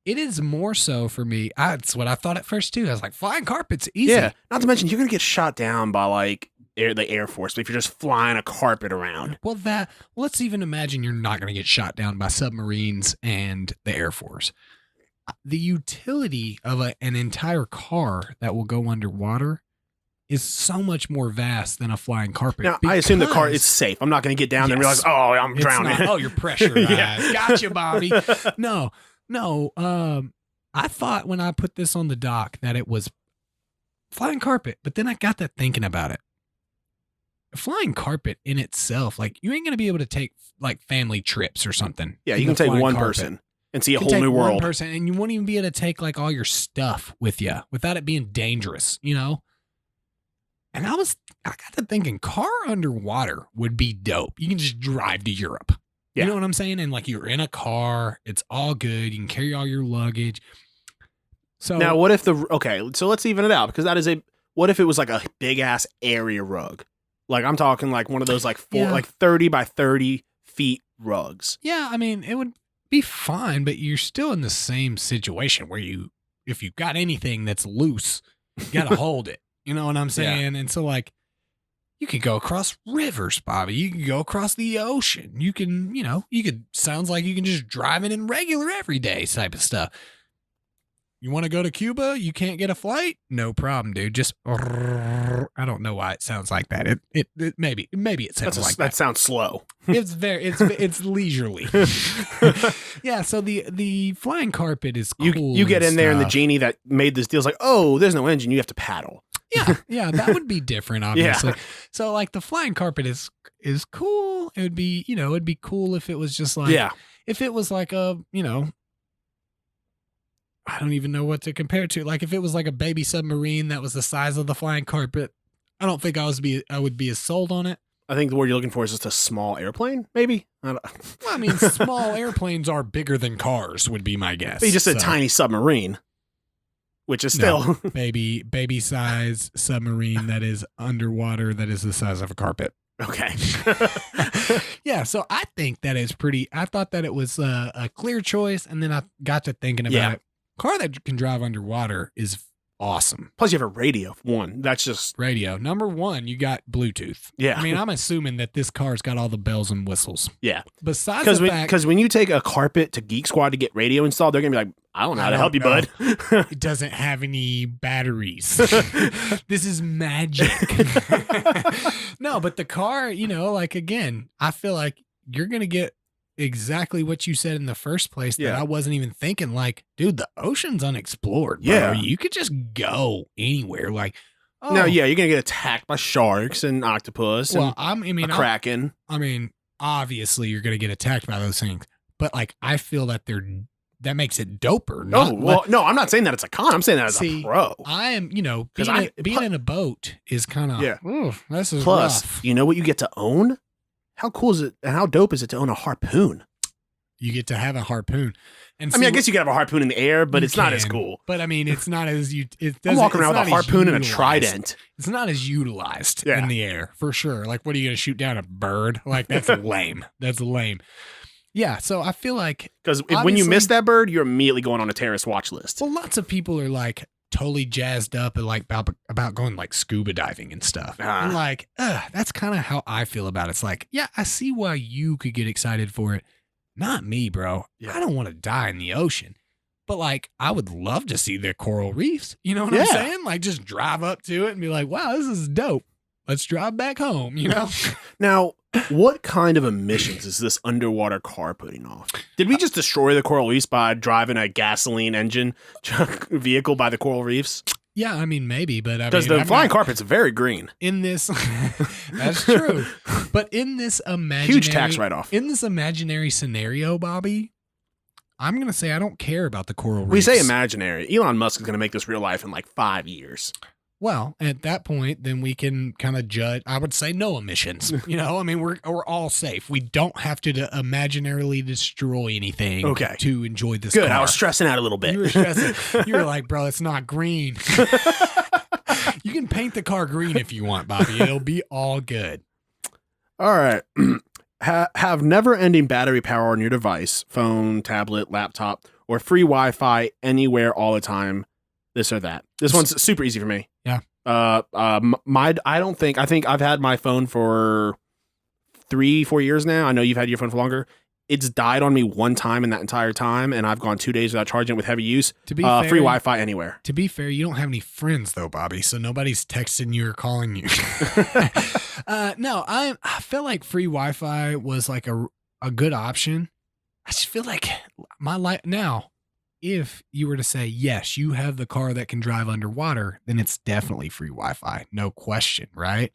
It is more so for me. That's what I thought at first too. I was like, flying carpet's easy. Yeah. Not to mention, you're gonna get shot down by like the Air Force if you're just flying a carpet around. Well, let's even imagine you're not going to get shot down by submarines and the Air Force. The utility of an entire car that will go underwater is so much more vast than a flying carpet. Now, I assume the car because is safe. I'm not gonna get down there and Yes. realize, oh, I'm it's drowning. not, oh, you're pressurized. Yeah. Gotcha, Bobby. No. I thought when I put this on the dock that it was flying carpet, but then I got to thinking about it. Flying carpet in itself, like you ain't gonna be able to take like family trips or something. Yeah, in you the can take flying one carpet. person and see a You can whole take new one world. person, and you won't even be able to take like all your stuff with you without it being dangerous, you know. And I got to thinking, car underwater would be dope. You can just drive to Europe. Yeah. You know what I'm saying? And like you're in a car, it's all good. You can carry all your luggage. So Now, what if so let's even it out because what if it was like a big ass area rug? Like I'm talking like one of those like 30 by 30 feet rugs. yeah, I mean, it would be fine, but you're still in the same situation where if you got anything that's loose, you got to hold it. You know what I'm saying? And so like, you could go across rivers, Bobby. You can go across the ocean. You can, sounds like you can just drive it in regular everyday type of stuff. You want to go to Cuba? You can't get a flight? No problem, dude. Just, I don't know why it sounds like that. It maybe it sounds like That sounds slow. it's leisurely. Yeah. So the flying carpet is cool. You get in there and the stuff. genie that made this deal is like, oh, there's no engine. You have to paddle. Yeah, that would be different, obviously. So like the flying carpet is cool. It would be, it'd be cool if it was just like, if it was like a, I don't even know what to compare it to. Like if it was like a baby submarine that was the size of the flying carpet, I don't think I would be as sold on it. I think the word you're looking for is just a small airplane, maybe. Well, I mean, small airplanes are bigger than cars, would be my guess. Just a tiny submarine. which is still baby size submarine that is underwater that is the size of a carpet. okay. Yeah, so I think that is pretty. I thought that it was a clear choice, and then I got to thinking about it. Car that can drive underwater is awesome. Plus, you have a radio. One, that's just Radio. Number one, you got Bluetooth. Yeah. I mean, I'm assuming that this car's got all the bells and whistles. yeah. Besides Because the fact when you take a carpet to Geek Squad to get radio installed, they're gonna be like, I don't know how to help you, bud. it doesn't have any batteries. This is magic. No, but the car, like, again, I feel like you're going to get exactly what you said in the first place that I wasn't even thinking. Like, dude, the ocean's unexplored. Bro. Yeah. You could just go anywhere. Like, No, yeah, you're gonna get attacked by sharks and octopus and a kraken. I mean, obviously you're going to get attacked by those things, but like, I feel that that makes it doper. No, I'm not saying that it's a con. I'm saying that as a pro. I am, being in a boat is kind of, this is Plus, rough. you know what you get to own? How cool is it and how dope is it to own a harpoon? You get to have a harpoon. And I guess you could have a harpoon in the air, but it's not as cool. But I mean, it's not as I'm walking around with a harpoon and a trident. It's not as utilized in the air, for sure. Like, what are you going to shoot down a bird? Like, that's lame. That's lame. Yeah, so I feel like... Because when you miss that bird, you're immediately going on a terrorist watch list. Well, lots of people are like totally jazzed up and like about going like scuba diving and stuff. And like, that's kind of how I feel about it. It's like, yeah, I see why you could get excited for it. Not me, bro. Yeah. I don't want to die in the ocean. But like, I would love to see the coral reefs. You know what I'm saying? Like, just drive up to it and be like, wow, this is dope. Let's drive back home, Now, what kind of emissions is this underwater car putting off? Did we just destroy the coral reefs by driving a gasoline engine vehicle by the coral reefs? Yeah, I mean, maybe, but because the flying carpet's very green. In this, that's true. But in this imaginary, huge tax write-off. In this imaginary scenario, Bobby, I'm gonna say I don't care about the coral reefs. We say imaginary. Elon Musk is gonna make this real life in like 5 years. Well, at that point, then we can kind of judge. I would say no emissions. I mean, we're all safe. We don't have to imaginarily destroy anything to enjoy this Good. car. I was stressing out a little bit. You were stressing. You were like, bro, it's not green. You can paint the car green if you want, Bobby. It'll be all good. All right. Have never-ending battery power on your device, phone, tablet, laptop, or free Wi-Fi anywhere all the time. This or that. This one's super easy for me. Yeah. I think I've had my phone for 3-4 years now. I know you've had your phone for longer. It's died on me one time in that entire time, and I've gone 2 days without charging it with heavy use. To be fair, free Wi-Fi anywhere. To be fair, you don't have any friends though, Bobby, so nobody's texting you or calling you. No, I feel like free Wi-Fi was like a good option. I just feel like my life now. If you were to say, yes, you have the car that can drive underwater, then it's definitely free Wi-Fi. No question, right?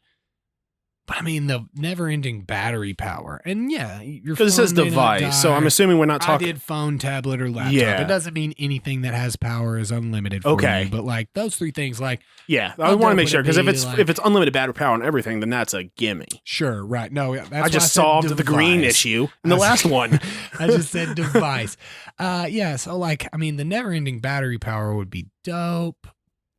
But I mean, the never-ending battery power. And yeah, your phone because it says may not device, die. so I'm assuming we're not talking. I did phone, tablet, or laptop. Yeah. It doesn't mean anything that has power is unlimited for you. But like those three things, like yeah, I want to make sure because if it's unlimited battery power on everything, then that's a gimme. Sure, right? No, that's I just solved the green issue in the last one. I just said device. Yeah, so like I mean, the never-ending battery power would be dope.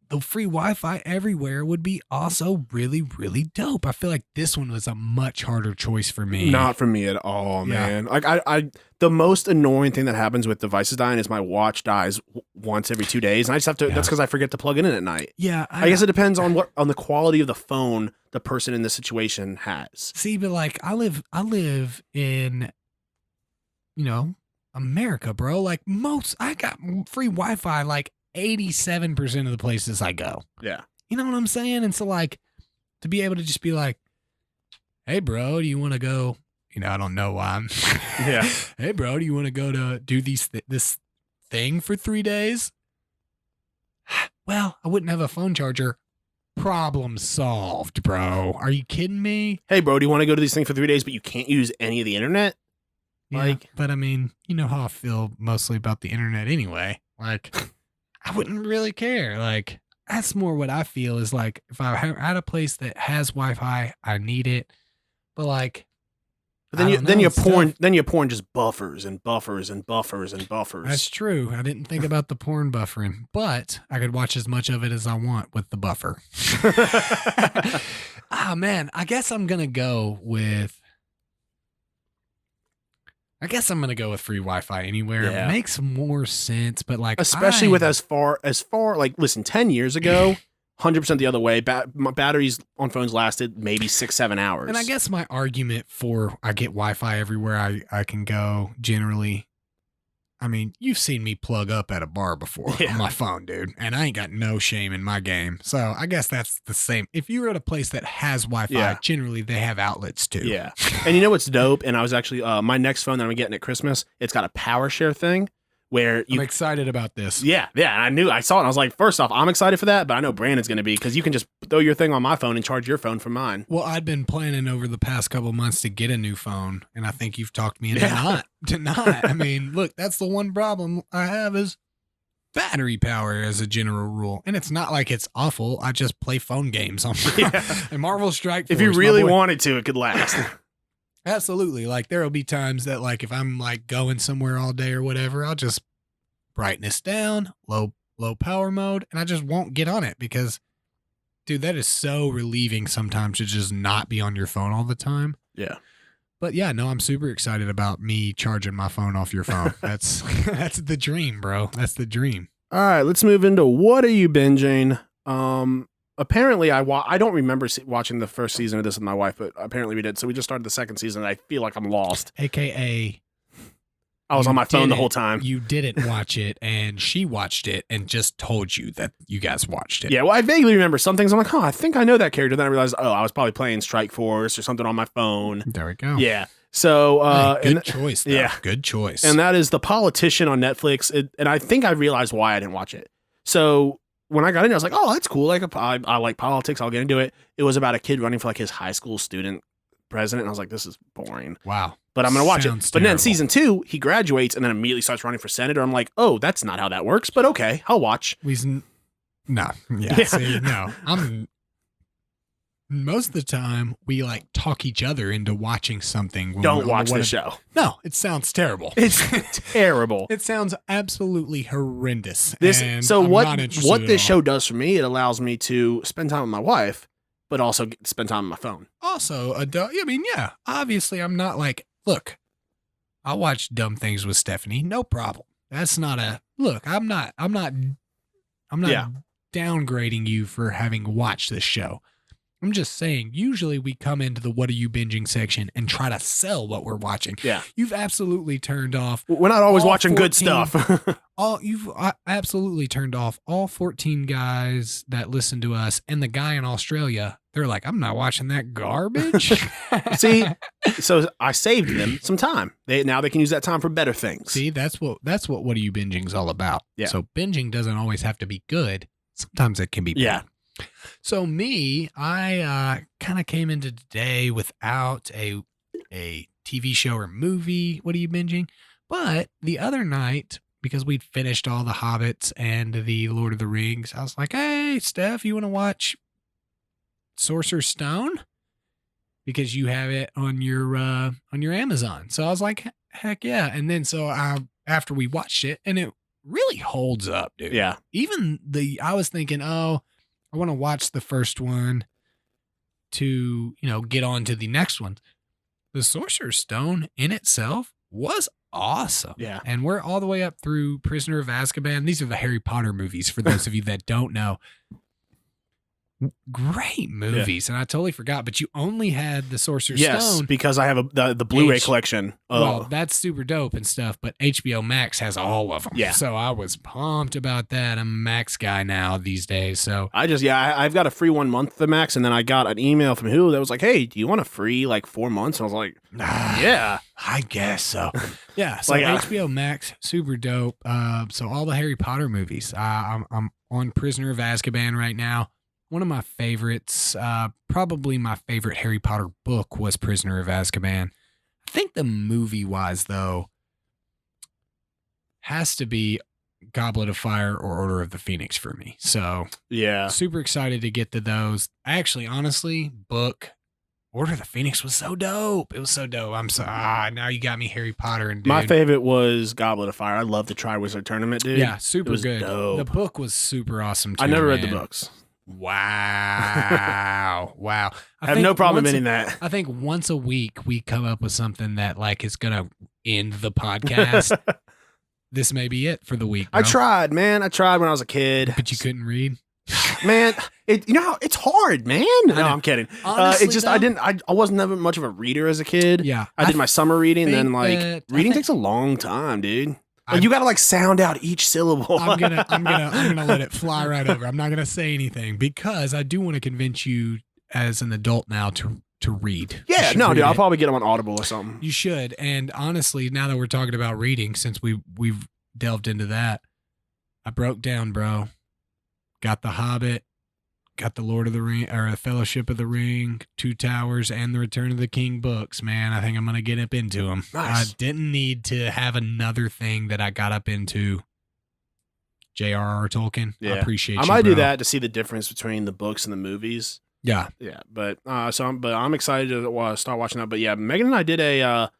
The free Wi-Fi everywhere would be also really, really dope. I feel like this one was a much harder choice for me. Not for me at all, man. Like I the most annoying thing that happens with devices dying is my watch dies once every 2 days, and I just have to. That's because I forget to plug it in at night. Yeah, I guess it depends on the quality of the phone the person in this situation has. See, but like I live in, America, bro. Like I got free Wi-Fi like 87% of the places I go. Yeah. You know what I'm saying? And so like to be able to just be like, hey bro, do you want to go? I don't know why I'm yeah. Hey bro, do you want to go to do this thing for 3 days? Well, I wouldn't have a phone charger. Problem solved, bro. Are you kidding me? Hey bro, do you want to go to these things for 3 days, but you can't use any of the internet? Yeah, but I mean, you know how I feel mostly about the internet anyway. Like I wouldn't really care. Like, that's more what I feel is like, if I had a place that has Wi-Fi, I need it. But like, But then your porn just buffers and buffers and buffers and buffers. That's true. I didn't think about the porn buffering, but I could watch as much of it as I want with the buffer. Man, I guess I'm going to go with free Wi-Fi anywhere. Yeah. It makes more sense, but like especially with as far like listen, 10 years ago, 100% the other way. My batteries on phones lasted maybe 6-7 hours. And I guess my argument for I get Wi-Fi everywhere I can go generally. I mean, you've seen me plug up at a bar before on my phone, dude, and I ain't got no shame in my game. So I guess that's the same. If you're at a place that has Wi-Fi, generally they have outlets too. Yeah. And you know what's dope? And I was actually, my next phone that I'm getting at Christmas, it's got a power share thing where I'm excited about this. Yeah. I saw it and I was like, first off, I'm excited for that, but I know Brandon's going to be because you can just throw your thing on my phone and charge your phone from mine. Well, I'd been planning over the past couple months to get a new phone, and I think you've talked me into not. I mean, look, that's the one problem I have is battery power as a general rule. And it's not like it's awful. I just play phone games on and Marvel Strike Force. If you really wanted to, it could last. Absolutely. Like there will be times that like if I'm like going somewhere all day or whatever, I'll just brightness down, low power mode, and I just won't get on it because dude, that is so relieving sometimes to just not be on your phone all the time. Yeah. But yeah, no, I'm super excited about me charging my phone off your phone. That's the dream, bro. That's the dream. All right, let's move into what are you binging? Apparently, I don't remember watching the first season of this with my wife, but apparently we did. So we just started the second season, and I feel like I'm lost. AKA, I was on my phone the whole time. You didn't watch it, and she watched it and just told you that you guys watched it. Yeah, well, I vaguely remember some things. I'm like, I think I know that character. Then I realized, I was probably playing Strike Force or something on my phone. There we go. Yeah. So, good choice. Though. Yeah. Good choice. And that is The Politician on Netflix. And I think I realized why I didn't watch it. So when I got in, I was like, that's cool. Like, I like politics. I'll get into it. It was about a kid running for like his high school student president. And I was like, this is boring. Wow. But I'm going to watch Sounds it. But then terrible. season 2, he graduates and then immediately starts running for senator. I'm like, that's not how that works. But okay, I'll watch. Most of the time, we like talk each other into watching something. Don't watch the show. No, it sounds terrible. It's terrible. It sounds absolutely horrendous. What this show does for me, it allows me to spend time with my wife, but also spend time on my phone. Also, obviously, I'm not like, look, I'll watch dumb things with Stephanie, no problem. That's not I'm not downgrading you for having watched this show. I'm just saying, usually we come into the what are you binging section and try to sell what we're watching. Yeah. You've absolutely turned off. We're not always watching good stuff. You've absolutely turned off all 14 guys that listen to us, and the guy in Australia, they're like, I'm not watching that garbage. See, so I saved them some time. Now they can use that time for better things. See, that's what are you binging is all about. Yeah. So binging doesn't always have to be good. Sometimes it can be bad. Yeah. So me, I kind of came into today without a TV show or movie. What are you binging? But the other night, because we'd finished all the Hobbits and the Lord of the Rings, I was like, hey, Steph, you want to watch Sorcerer's Stone? Because you have it on your Amazon. So I was like, heck yeah. And then after we watched it, and it really holds up, dude. Yeah. I was thinking, I want to watch the first one to, get on to the next one. The Sorcerer's Stone in itself was awesome. Yeah. And we're all the way up through Prisoner of Azkaban. These are the Harry Potter movies for those of you that don't know. Great movies. Yeah. And I totally forgot, but you only had the Sorcerer's Stone. Yes, because I have the Blu-ray collection. Well, that's super dope and stuff, but HBO Max has all of them. Yeah. So I was pumped about that. I'm a Max guy now these days. So I've got a free 1 month of Max, and then I got an email from Hulu that was like, hey, do you want a free 4 months? And I was like, yeah, I guess so. Yeah. So HBO Max, super dope. So all the Harry Potter movies. I'm on Prisoner of Azkaban right now. One of my favorites, probably my favorite Harry Potter book was Prisoner of Azkaban. I think the movie-wise, though, has to be Goblet of Fire or Order of the Phoenix for me. So, yeah, super excited to get to those. Actually, honestly, book Order of the Phoenix was so dope. It was so dope. Now you got me Harry Potter and dude. My favorite was Goblet of Fire. I love the Triwizard Tournament, dude. Yeah, super it was good. Dope. The book was super awesome too. I never read man. the books. Wow. Wow. I have no problem admitting that. I think once a week we come up with something that like is going to end the podcast. This may be it for the week, bro. I tried, man. I tried when I was a kid. But you couldn't read? Man, it's hard, man. No, I'm kidding. Honestly, it's just though, I wasn't ever much of a reader as a kid. Yeah. I did my summer reading, and then think like that- I reading think- takes a long time, dude. Like, you got to like sound out each syllable. I'm gonna let it fly right over. I'm not gonna say anything because I do want to convince you as an adult now to read. You Yeah, should no, read dude. I'll it. probably get them on Audible or something. You should. And honestly, now that we're talking about reading, since we've delved into that, I broke down, bro. Got The Hobbit, got the Lord of the Ring, or the Fellowship of the Ring, Two Towers, and the Return of the King books. Man, I think I'm gonna get up into them. Nice. I didn't need to have another thing that I got up into. J.R.R. Tolkien. Yeah. I appreciate. I you, might do bro. that to see the difference between the books and the movies. Yeah. Yeah, but I'm excited to start watching that. But yeah, Megan and I did a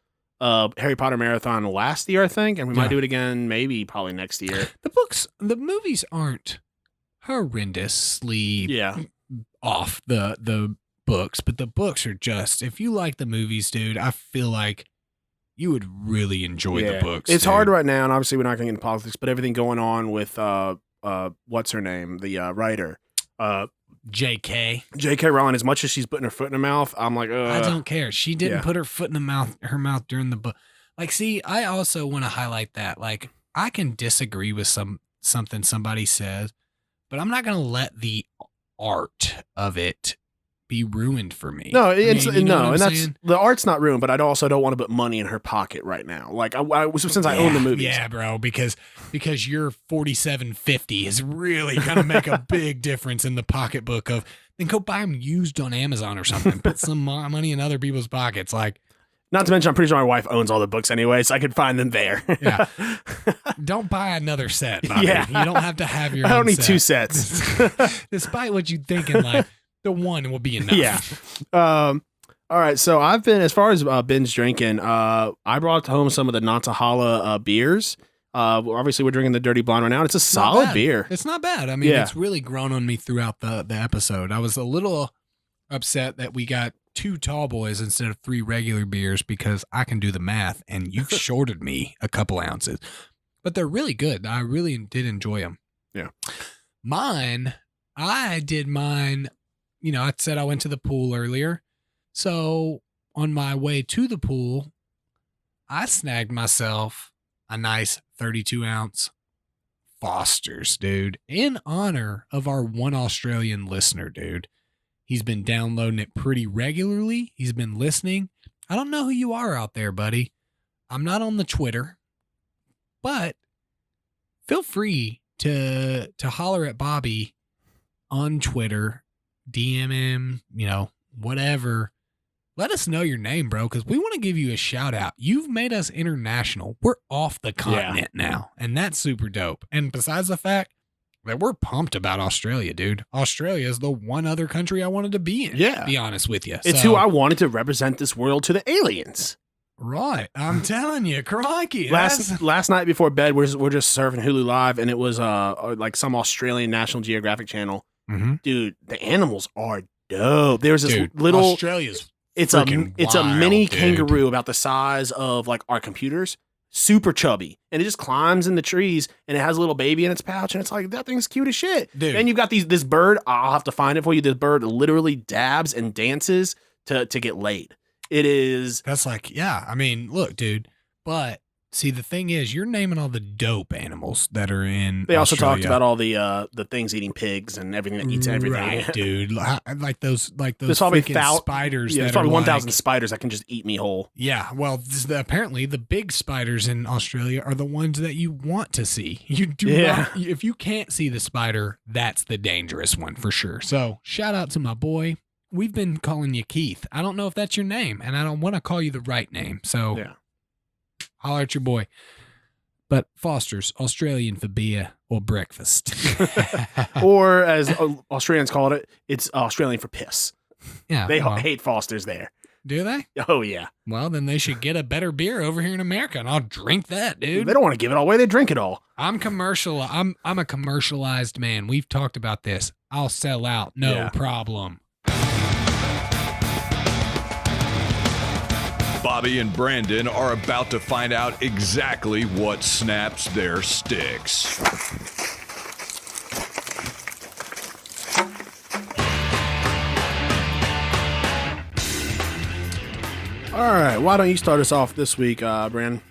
Harry Potter marathon last year, I think, and we might Yeah. do it again, probably next year. The movies aren't horrendously Yeah, off the books, but the books are just, if you like the movies, dude, I feel like you would really enjoy the books. It's dude. hard right now, and obviously we're not going to get into politics, but everything going on with what's her name, the writer, JK. J.K. Rowling. As much as she's putting her foot in her mouth, I'm like, I don't care. She didn't yeah. put her foot in her mouth during the book. Like, see, I also want to highlight that. Like, I can disagree with something somebody says, but I'm not going to let the art of it be ruined for me. No, it's and that's the art's not ruined, but I also don't want to put money in her pocket right now. Like since I own the movies. Yeah, bro, because your $47.50 is really gonna make a big difference in the pocketbook of. Then go buy them used on Amazon or something. Put some money in other people's pockets. Like, not to mention, I'm pretty sure my wife owns all the books anyway, so I could find them there. Yeah. Don't buy another set, Bobby. Yeah. You don't have to have your I don't own need set. 2 sets. Despite what you think in life, the one will be enough. Yeah. All right. So I've been, as far as binge drinking, I brought home some of the Nantahala beers. Obviously, we're drinking the Dirty Blonde right now. It's a solid bad. beer. It's not bad. I mean, it's really grown on me throughout the episode. I was a little upset that we got 2 tall boys instead of 3 regular beers because I can do the math and you've shorted me a couple ounces. But they're really good. I really did enjoy them. Yeah. I did mine. You know, I said I went to the pool earlier. So on my way to the pool, I snagged myself a nice 32-ounce Foster's, dude, in honor of our one Australian listener, dude. He's been downloading it pretty regularly. He's been listening. I don't know who you are out there, buddy. I'm not on the Twitter, but feel free to holler at Bobby on Twitter, DM him, you know, whatever. Let us know your name, bro, because we want to give you a shout out. You've made us international. We're off the continent now, and that's super dope. And besides the fact that we're pumped about Australia, dude. Australia is the one other country I wanted to be in, to be honest with you. It's who I wanted to represent this world to the aliens. Right. I'm telling you, crikey. Last night before bed, we're just surfing Hulu Live, and it was like some Australian National Geographic channel. Mm-hmm. Dude, the animals are dope. There's this little Australia's it's a wild, mini dude. kangaroo about the size of like our computers, super chubby, and it just climbs in the trees, and it has a little baby in its pouch, and it's like, that thing's cute as shit. Dude. Then you've got this bird. I'll have to find it for you. This bird literally dabs and dances to get laid. It is. That's like, yeah. I mean, look, dude. But see, the thing is, you're naming all the dope animals that are in. They also Australia. talked about all the things eating pigs and everything that eats everything. Right, dude. Like those There's probably freaking spiders. Yeah, there's that probably are 1,000 like, spiders that can just eat me whole. Yeah, well, apparently the big spiders in Australia are the ones that you want to see. You do not. If you can't see the spider, that's the dangerous one for sure. So shout out to my boy. We've been calling you Keith. I don't know if that's your name, and I don't want to call you the right name. So holler at your boy. But Foster's, Australian for beer or breakfast. Or as Australians call it, it's Australian for piss. Yeah. They well, hate Foster's there. do they? Oh, yeah. Well, then they should get a better beer over here in America, and I'll drink that, dude. They don't want to give it all away. They drink it all. I'm a commercialized man. We've talked about this. I'll sell out. No problem. Bobby and Brandon are about to find out exactly what snaps their sticks. All right. Why don't you start us off this week, Brandon?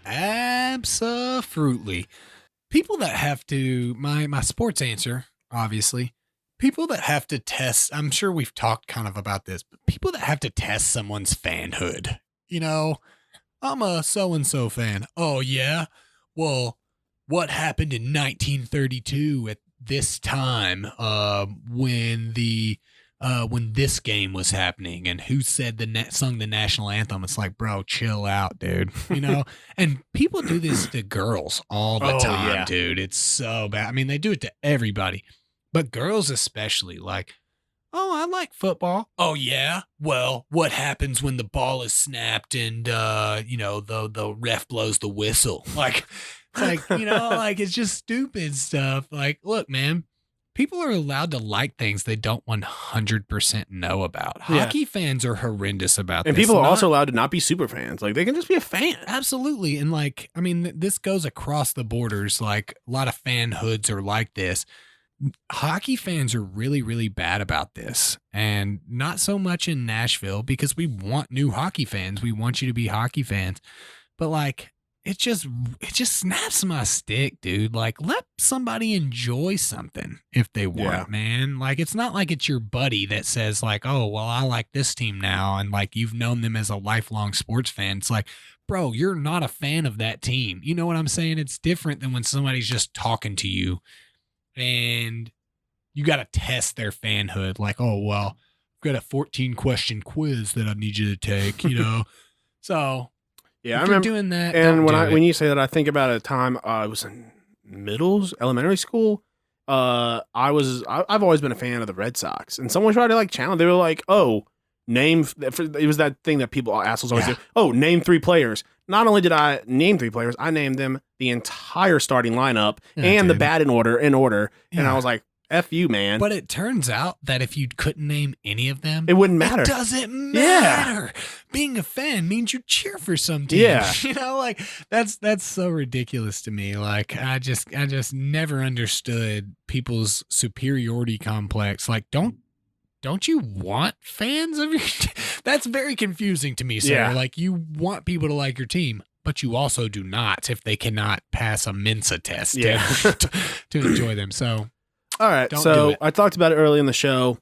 Absolutely. People that have to, my sports answer, obviously, people that have to test, I'm sure we've talked kind of about this, but people that have to test someone's fanhood. You know, I'm a so-and-so fan. Oh, yeah? Well, what happened in 1932 at this time when this game was happening, and who said sung the national anthem? It's like, bro, chill out, dude. You know, and people do this to girls all the time, dude. It's so bad. I mean, they do it to everybody, but girls especially. Like, oh, I like football. Oh yeah. Well, what happens when the ball is snapped and the ref blows the whistle? Like, it's like, like it's just stupid stuff. Like, look, man. People are allowed to like things they don't 100% know about. Hockey fans are horrendous about this. And people are also allowed to not be super fans. Like, they can just be a fan. Absolutely. And like, I mean, this goes across the borders. Like, a lot of fanhoods are like this. Hockey fans are really, really bad about this. And not so much in Nashville, because we want new hockey fans. We want you to be hockey fans. But like, it just snaps my stick, dude. Like, let somebody enjoy something if they want, man. Like, it's not like it's your buddy that says like, oh, well, I like this team now. And like, you've known them as a lifelong sports fan. It's like, bro, you're not a fan of that team. You know what I'm saying? It's different than when somebody's just talking to you and you got to test their fanhood. Like, oh, well, I've got a 14-question quiz that I need you to take, So... Yeah, if I remember you're doing that. And when you say that, I think about a time I was in elementary school. I've always been a fan of the Red Sox, and someone tried to like challenge. They were like, "Oh, it was that thing that people assholes always do. Oh, name 3 players." Not only did I name 3 players, I named them the entire starting lineup and the bat in order. And I was like, F you, man. But it turns out that if you couldn't name any of them, it wouldn't matter. It doesn't matter. Yeah. Being a fan means you cheer for some team. Yeah. Like that's so ridiculous to me. Like I just never understood people's superiority complex. Like don't you want fans of your That's very confusing to me, sir. Yeah. Like you want people to like your team, but you also do not if they cannot pass a Mensa test to enjoy them. So all right, so I talked about it early in the show.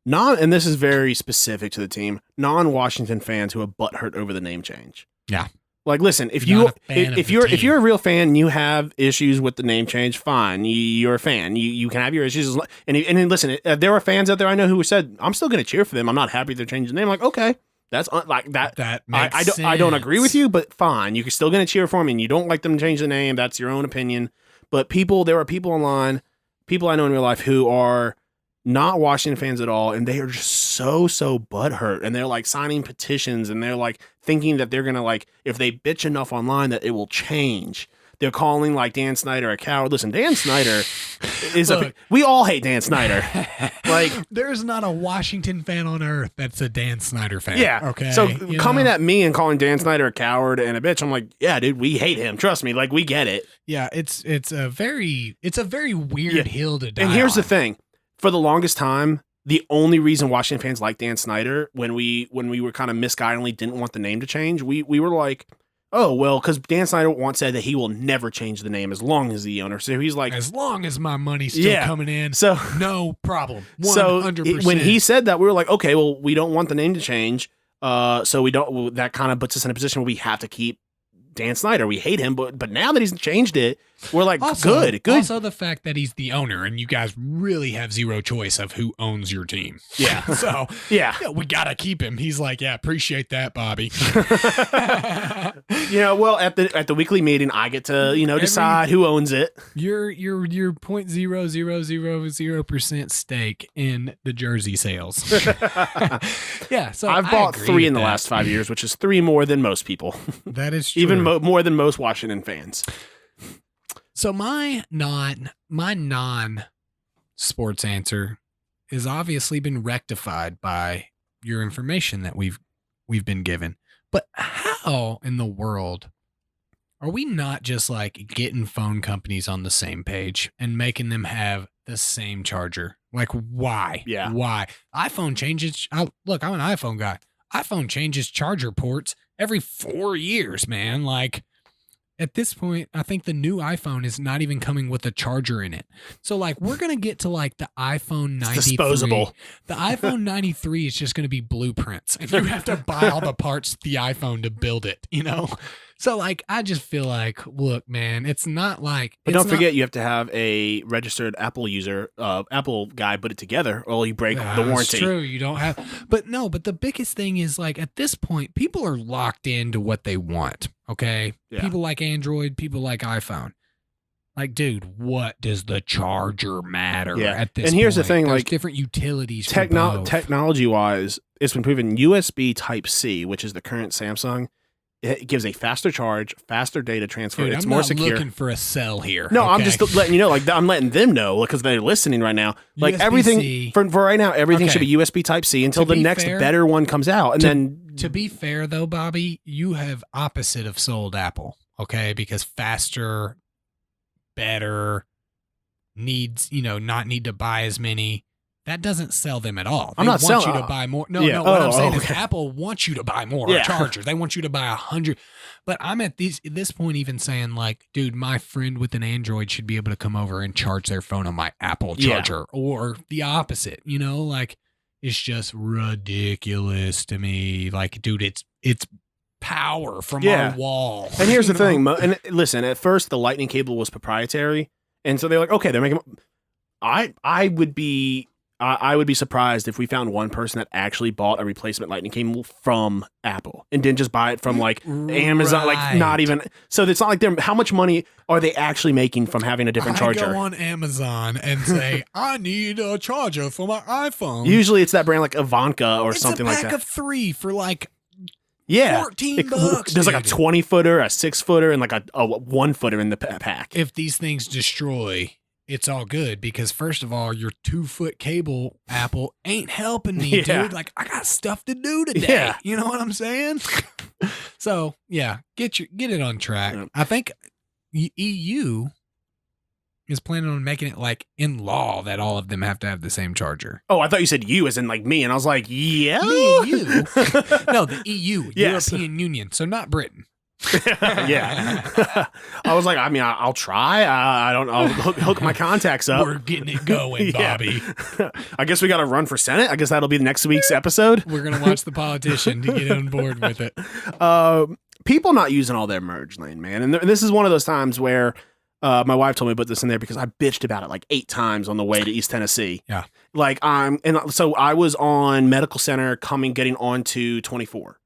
And this is very specific to the team. Non-Washington fans who are butthurt over the name change. Yeah, like listen, if you're a real fan, and you have issues with the name change. Fine, you're a fan. You can have your issues. And listen, there are fans out there I know who said, "I'm still going to cheer for them. I'm not happy they're changing the name." Like, okay, that's like that. That makes sense. I don't agree with you, but fine. You're still going to cheer for them, and you don't like them to change the name. That's your own opinion. But there are people online. People I know in real life who are not Washington fans at all, and they are just so butthurt, and they're like signing petitions, and they're like thinking that they're gonna like if they bitch enough online that it will change. They're calling like Dan Snyder a coward. Listen, Dan Snyder is we all hate Dan Snyder. Like there's not a Washington fan on earth that's a Dan Snyder fan. Yeah. Okay. So coming at me and calling Dan Snyder a coward and a bitch, I'm like, yeah, dude, we hate him. Trust me. Like we get it. Yeah. It's a very weird hill to die on. And here's the on. thing. For the longest time, the only reason Washington fans like Dan Snyder when we were kind of misguidedly didn't want the name to change, we were like, oh, well, because Dan Snyder once said that he will never change the name as long as the owner. So he's like, as long as my money's still coming in, so no problem. 100%. So when he said that, we were like, okay, well, we don't want the name to change. So we don't. That kind of puts us in a position where we have to keep Dan Snyder. We hate him, but now that he's changed it, we're like, also, good. Also, the fact that he's the owner and you guys really have zero choice of who owns your team. Yeah. So, yeah, we got to keep him. He's like, yeah, appreciate that, Bobby. Well, at the weekly meeting, I get to, decide who owns it. Your 0.0000% stake in the jersey sales. Yeah. So I've bought 3 in the last 5 years, which is 3 more than most people. That is true. Even more than most Washington fans. So my non-sports answer has obviously been rectified by your information that we've been given. But how in the world are we not just like getting phone companies on the same page and making them have the same charger? Like, why? Yeah. Why? iPhone changes. Look, I'm an iPhone guy. iPhone changes charger ports every 4 years, man. Like, at this point, I think the new iPhone is not even coming with a charger in it. So, like, we're going to get to, like, the iPhone 93. It's disposable. The iPhone 93 is just going to be blueprints. And you have to buy all the parts to the iPhone to build it, So, like, I just feel like, look, man, it's not like... But don't forget, you have to have a registered Apple user, Apple guy put it together, or you break the warranty. That's true. You don't have... But the biggest thing is, like, at this point, people are locked into what they want, okay? Yeah. People like Android, people like iPhone. Like, dude, what does the charger matter at this point? And here's the thing, There's like... different utilities for both. Technology-wise, it's been proven USB Type-C, which is the current Samsung... It gives a faster charge, faster data transfer. Dude, it's I'm more not secure. looking for a cell here. No, okay? I'm just letting you know. Like, I'm letting them know because they're listening right now. Like, USB-C. everything for right now, everything should be USB Type-C until the next better one comes out, and then. To be fair, though, Bobby, you have opposite of sold Apple, okay? Because faster, better, needs not need to buy as many. That doesn't sell them at all. They I'm not want selling you to buy more. No, yeah. what I'm saying is Apple wants you to buy more Yeah. chargers. They want you to buy 100. But I'm at this point even saying like, dude, my friend with an Android should be able to come over and charge their phone on my Apple charger or the opposite, like it's just ridiculous to me. Like, dude, it's power from our wall. And here's the thing. And listen, at first the lightning cable was proprietary. And so they're like, okay, they're making, I would be surprised if we found one person that actually bought a replacement lightning cable from Apple and didn't just buy it from like Amazon, like not even. So it's not like they're, how much money are they actually making from having a different charger? I go on Amazon and say, I need a charger for my iPhone. Usually it's that brand like Ivanka or something like that. It's a pack of 3 for like $14. Bucks, there's like a 20-footer, a 6-footer, and like a 1-footer in the pack. If these things destroy, it's all good because first of all, your 2-foot cable, Apple, ain't helping me, dude. Like I got stuff to do today. Yeah. You know what I'm saying? So yeah, get it on track. Yeah. I think EU is planning on making it like in law that all of them have to have the same charger. Oh, I thought you said you as in like me, and I was like, yeah, Me and you. No, the EU, Yes. European Union. So not Britain. Yeah. I was like, I mean, I'll try. I don't. I'll hook my contacts up. We're getting it going, Bobby. I guess we got to run for Senate. I guess that'll be the next week's episode. We're gonna watch The Politician to get on board with it. People not using all their merge lane, man, and this is one of those times where my wife told me to put this in there because I bitched about it like 8 times on the way to East Tennessee. Yeah, like so I was on Medical Center getting onto 24,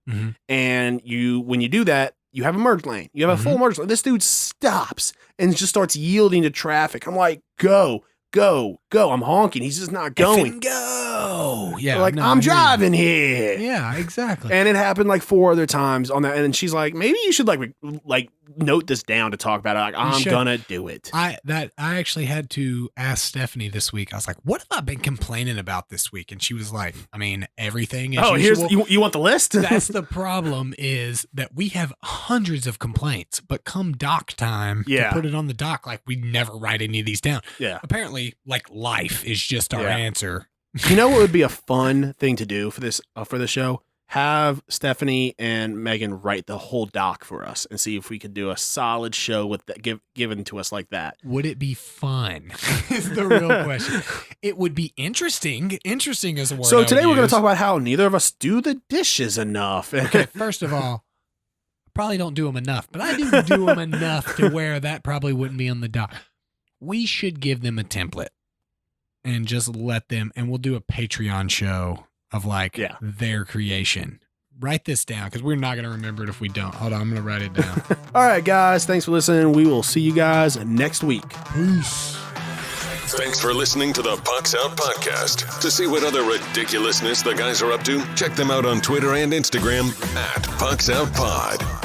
and when you do that. You have a merge lane. You have a full merge lane. This dude stops and just starts yielding to traffic. I'm like, go. I'm honking. He's just not going. Go. Yeah. Like, I'm driving here. Yeah, exactly. And it happened like 4 other times on that. And she's like, maybe you should like note this down to talk about it. Like, I'm gonna do it. I actually had to ask Stephanie this week. I was like, what have I been complaining about this week? And she was like, I mean, everything. Here's you want the list? That's the problem is that we have hundreds of complaints, but come doc time to put it on the doc, like we never write any of these down. Yeah. Apparently, like life is just our answer. You know what would be a fun thing to do for this show? Have Stephanie and Megan write the whole doc for us and see if we could do a solid show with that given to us like that. Would it be fun? Is the real question. It would be interesting. Interesting is a word. So today we're going to talk about how neither of us do the dishes enough. Okay, first of all, probably don't do them enough, but I do them enough to where that probably wouldn't be on the dock. We should give them a template and just let them, and we'll do a Patreon show of like their creation. Write this down because we're not going to remember it if we don't. Hold on, I'm going to write it down. All right, guys. Thanks for listening. We will see you guys next week. Peace. Thanks for listening to the Pucks Out Podcast. To see what other ridiculousness the guys are up to, check them out on Twitter and Instagram @PucksOutPod.